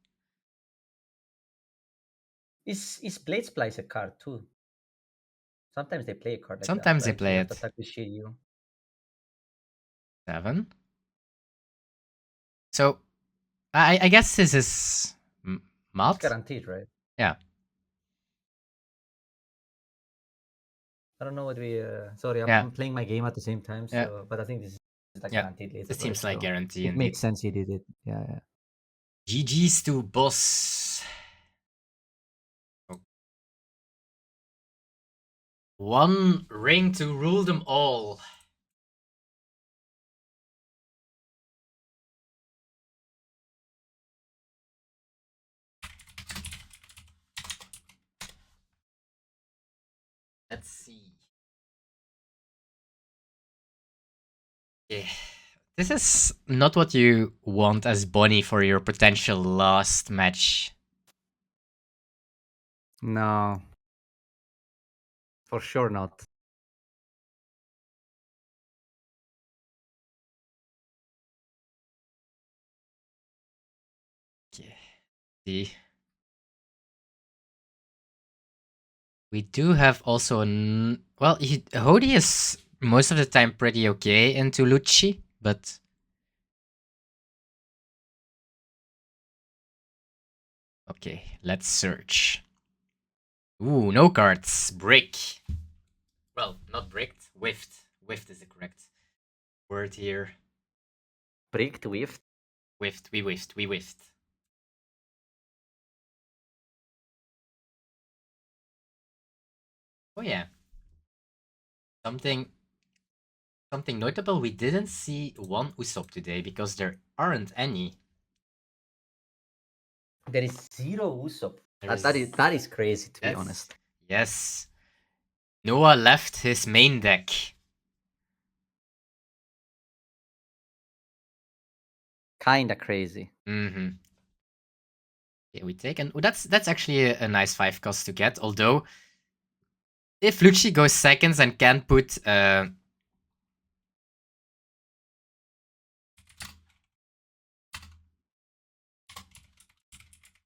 Is Blade Splice a card too? Sometimes they play a card like Sometimes that, they play it. To attack with Shiryu. 7. So, I guess this is Mat. It's guaranteed, right? Yeah. I don't know what we. Sorry, Yeah. I'm playing my game at the same time. So, Yeah. but I think this is like Yeah. guaranteed later. It seems like so guarantee. It indeed. makes sense he did it. Yeah, yeah. GG's to boss. Oh. One ring to rule them all. Let's see. Yeah. This is not what you want as Bonney for your potential last match. No. For sure not. Yeah. See. We do have also well, Hody is most of the time pretty okay into Lucci, but okay, let's search. Ooh, no cards. Brick. Well, not bricked. Whiffed. Whiffed is the correct word here. Bricked, whiffed. Whiffed. We whiffed. We whiffed. Oh yeah. Something notable. We didn't see one Usopp today because there aren't any. There is 0 Usopp. That is crazy, to be honest. Yes. Noah left his main deck. Kinda crazy. Mm-hmm. Yeah, we take, and that's actually a nice 5 cost to get. Although, if Lucci goes seconds and can put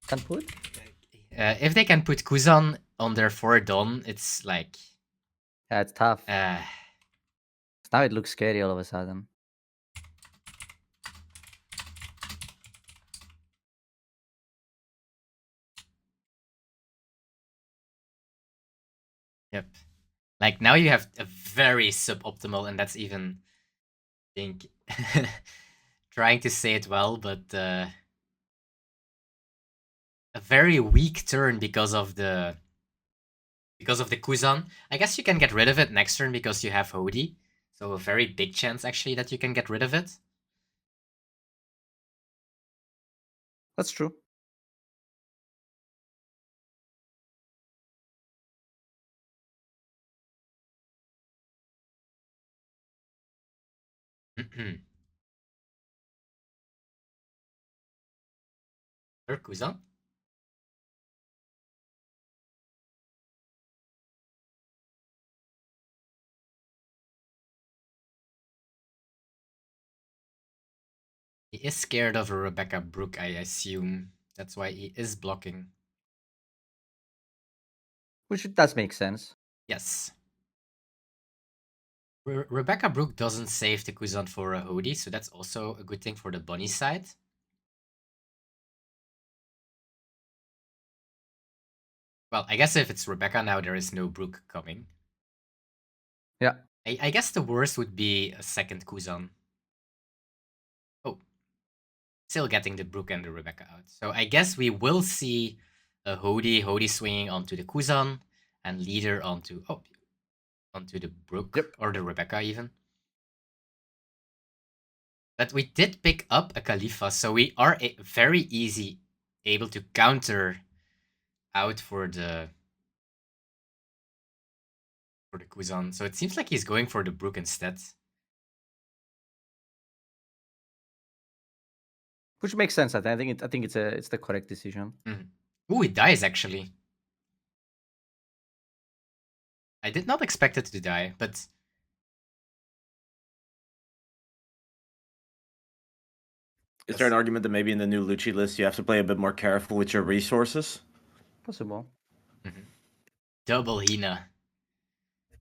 Can put? If they can put Kuzan on their 4 Dawn, it's like... Yeah, it's tough. Now it looks scary all of a sudden. Yep. Like, now you have a very suboptimal, and that's even... I think... trying to say it well, but... a very weak turn because of the Kuzan. I guess you can get rid of it next turn because you have Hody. So a very big chance, actually, that you can get rid of it. That's true. Or Kuzan? He is scared of a Rebecca Brook, I assume. That's why he is blocking. Which does make sense. Yes. Rebecca Brook doesn't save the Kuzan for a Hody, so that's also a good thing for the Bonney side. Well, I guess if it's Rebecca now, there is no Brook coming. Yeah. I guess the worst would be a second Kuzan. Oh. Still getting the Brook and the Rebecca out. So I guess we will see a Hody swinging onto the Kuzan, and leader onto the Brook, Yep. or the Rebecca even. But we did pick up a Khalifa, so we are very easy able to counter out for the Kuzan. So it seems like he's going for the Brook instead. Which makes sense. I think it's the correct decision. Ooh, he dies actually. I did not expect it to die, but Is there an argument that maybe in the new Lucci list you have to play a bit more careful with your resources? Possible. double Hina.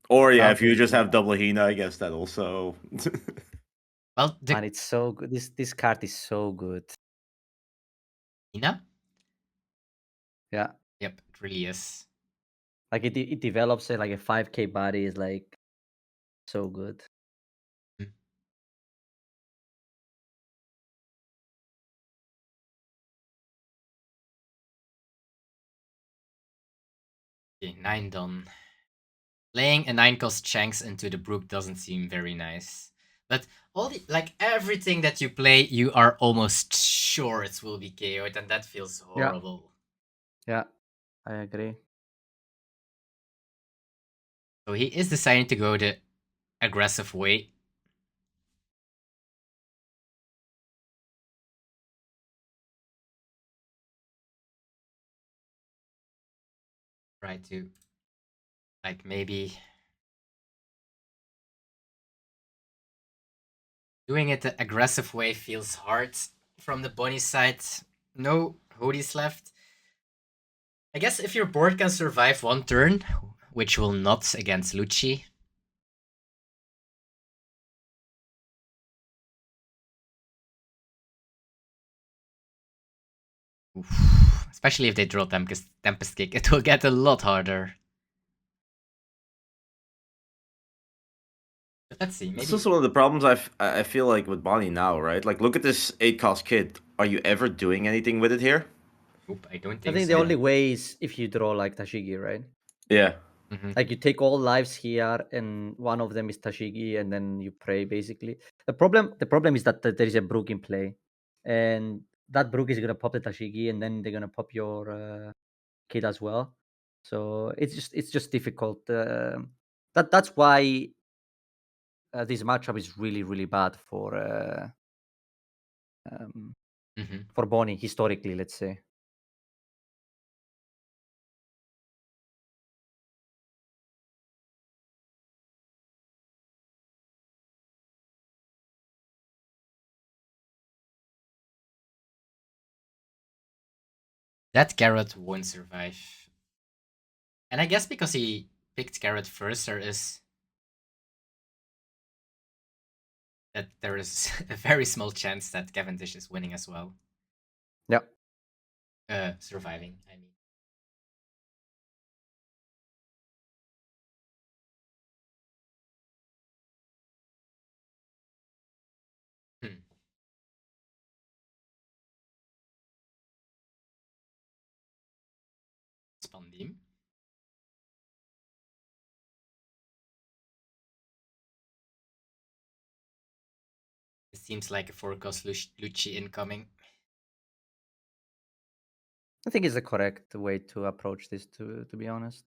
Or yeah, if you just have double Hina, I guess that also. Well, And it's so good. This card is so good. Hina? Yeah. Yep, it really is. Like it develops like a 5k body is like so good. Okay, 9 done. Laying a 9-cost Shanks into the Brook doesn't seem very nice. But everything that you play, you are almost sure it will be KO'd, and that feels horrible. Yeah, I agree. So he is deciding to go the aggressive way. Try to, maybe doing it the aggressive way feels hard from the Bonney side. No Hoodies left. I guess if your board can survive one turn, which will not against Lucci. Oof. Especially if they draw Tempest Kick, it will get a lot harder. But let's see. Maybe... This is one of the problems I feel like with Bonney now, right? Like, look at this 8-cost kit. Are you ever doing anything with it here? Nope, I don't think I think so. the only way is if you draw like Tashigi, right? Yeah. Like you take all lives here, and one of them is Tashigi, and then you pray basically. The problem is that there is a Brook in play, and that Brook is gonna pop the Tashigi, and then they're gonna pop your kid as well. So it's just difficult. That's why this matchup is really bad for Bonney historically, let's say. That Garrett won't survive. And I guess because he picked Garrett first, there is a very small chance that Cavendish is winning as well. Yeah. Surviving, I mean. Spandim. It seems like a 4-cost Lucci incoming. I think it's the correct way to approach this, to be honest.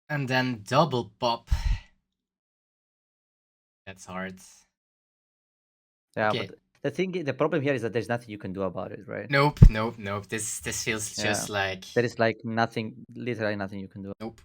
And then double pop. That's hard. Yeah, okay. But the problem here is that there's nothing you can do about it, right? Nope. This feels just like... There is like nothing, literally nothing you can do. Nope.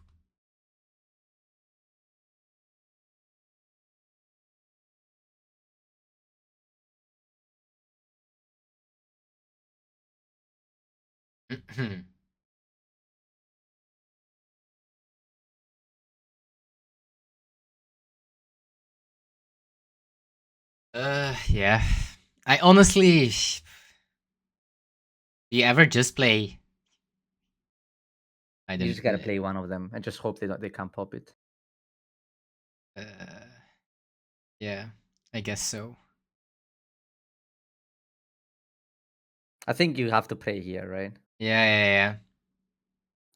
Yeah. I honestly... Do you ever just play... You just gotta play one of them and just hope they can't pop it. Yeah. I guess so. I think you have to play here, right? Yeah.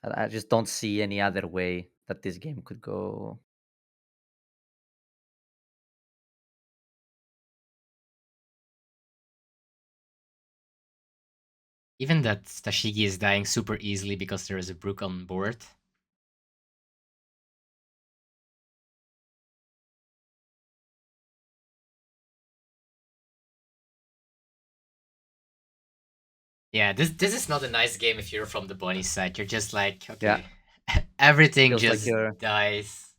I just don't see any other way that this game could go. Even that Tashigi is dying super easily because there is a Brook on board. Yeah, this is not a nice game if you're from the Bonney side. You're just like, okay, everything Feels like just you're. dies.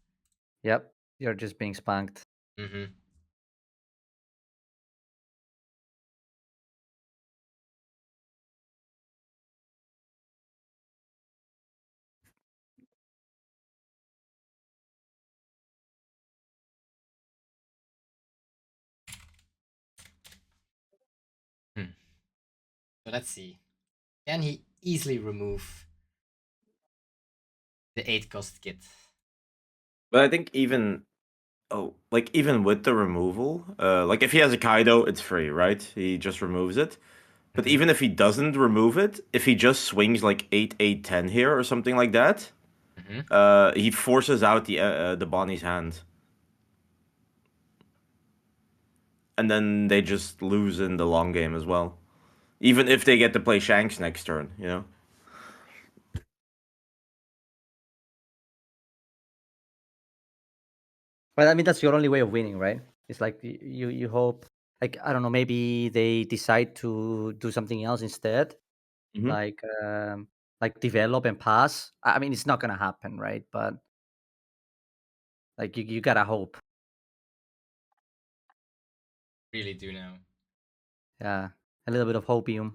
Yep, you're just being spanked. Mm-hmm. So let's see. Can he easily remove the 8-cost kit? But I think even even with the removal, like if he has a Kaido, it's free, right? He just removes it. But even if he doesn't remove it, if he just swings like 8-8-10 here or something like that, he forces out the Bonnie's hand. And then they just lose in the long game as well. Even if they get to play Shanks next turn, you know? But I mean, that's your only way of winning, right? It's like you hope, like, I don't know, maybe they decide to do something else instead, Mm-hmm. like develop and pass. I mean, it's not gonna happen, right? But like you gotta hope. Really do now. Yeah, a little bit of hopium.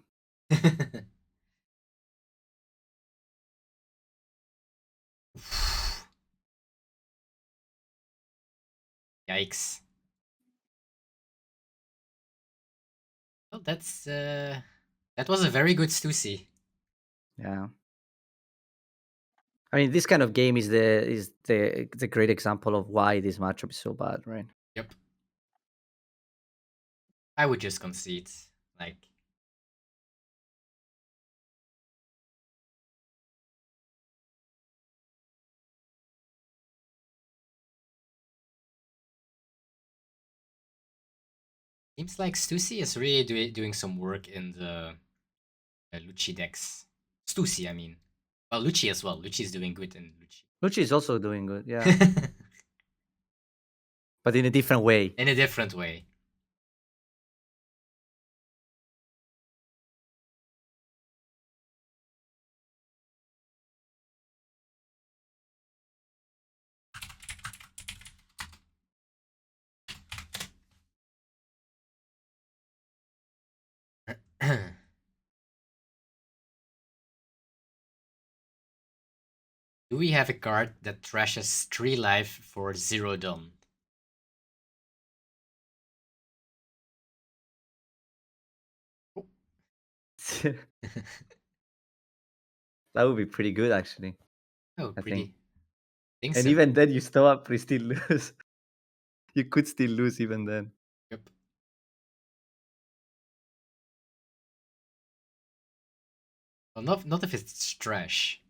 Yikes. Well, that was a very good Stussy. Yeah. I mean, this kind of game is the great example of why this matchup is so bad, right? Yep. I would just concede. Like, seems like Stussy is really doing some work in the Lucci decks. Stussy, I mean. Well, Lucci as well. Lucci is doing good in Lucci. Lucci is also doing good, yeah, but in a different way. In a different way. Do we have a card that trashes 3 life for 0 done? That would be pretty good, actually. Oh, I think. Think And so. even then, you still lose. You could still lose even then. Yep. Well, not if it's trash.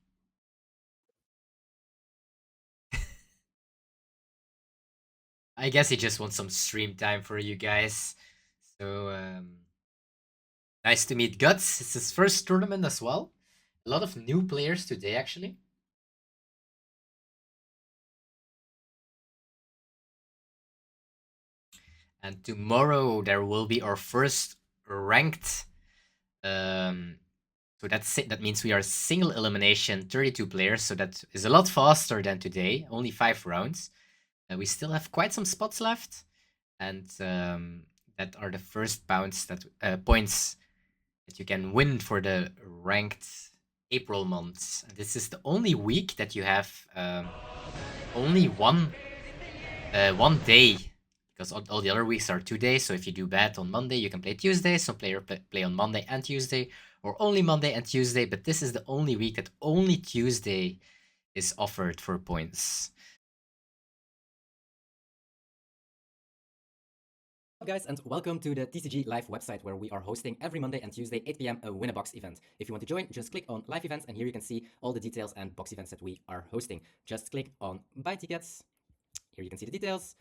I guess he just wants some stream time for you guys. So nice to meet Guts. It's his first tournament as well. A lot of new players today, actually. And tomorrow there will be our first ranked. So that means we are single elimination, 32 players. So that is a lot faster than today. Only 5 rounds. We still have quite some spots left, and that are the first points that you can win for the ranked April months. This is the only week that you have only one day, because all the other weeks are 2 days. So if you do bad on Monday, you can play Tuesday. Some player play on Monday and Tuesday, or only Monday and Tuesday. But this is the only week that only Tuesday is offered for points. Guys, and welcome to the TCG Live website, where we are hosting every Monday and Tuesday 8 p.m. a Win a Box event. If you want to join, just click on live events, and here you can see all the details and box events that we are hosting. Just click on buy tickets. Here you can see the details,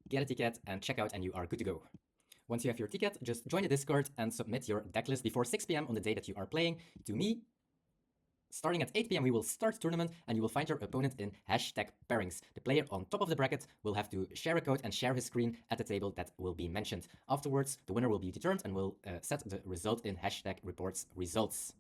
get a ticket and check out, and you are good to go. Once you have your ticket, just join the Discord and submit your deck list before 6 p.m. on the day that you are playing to me. Starting at 8 p.m. we will start tournament, and you will find your opponent in #pairings. The player on top of the bracket will have to share a code and share his screen at the table that will be mentioned. Afterwards, the winner will be determined and will set the result in #reports results.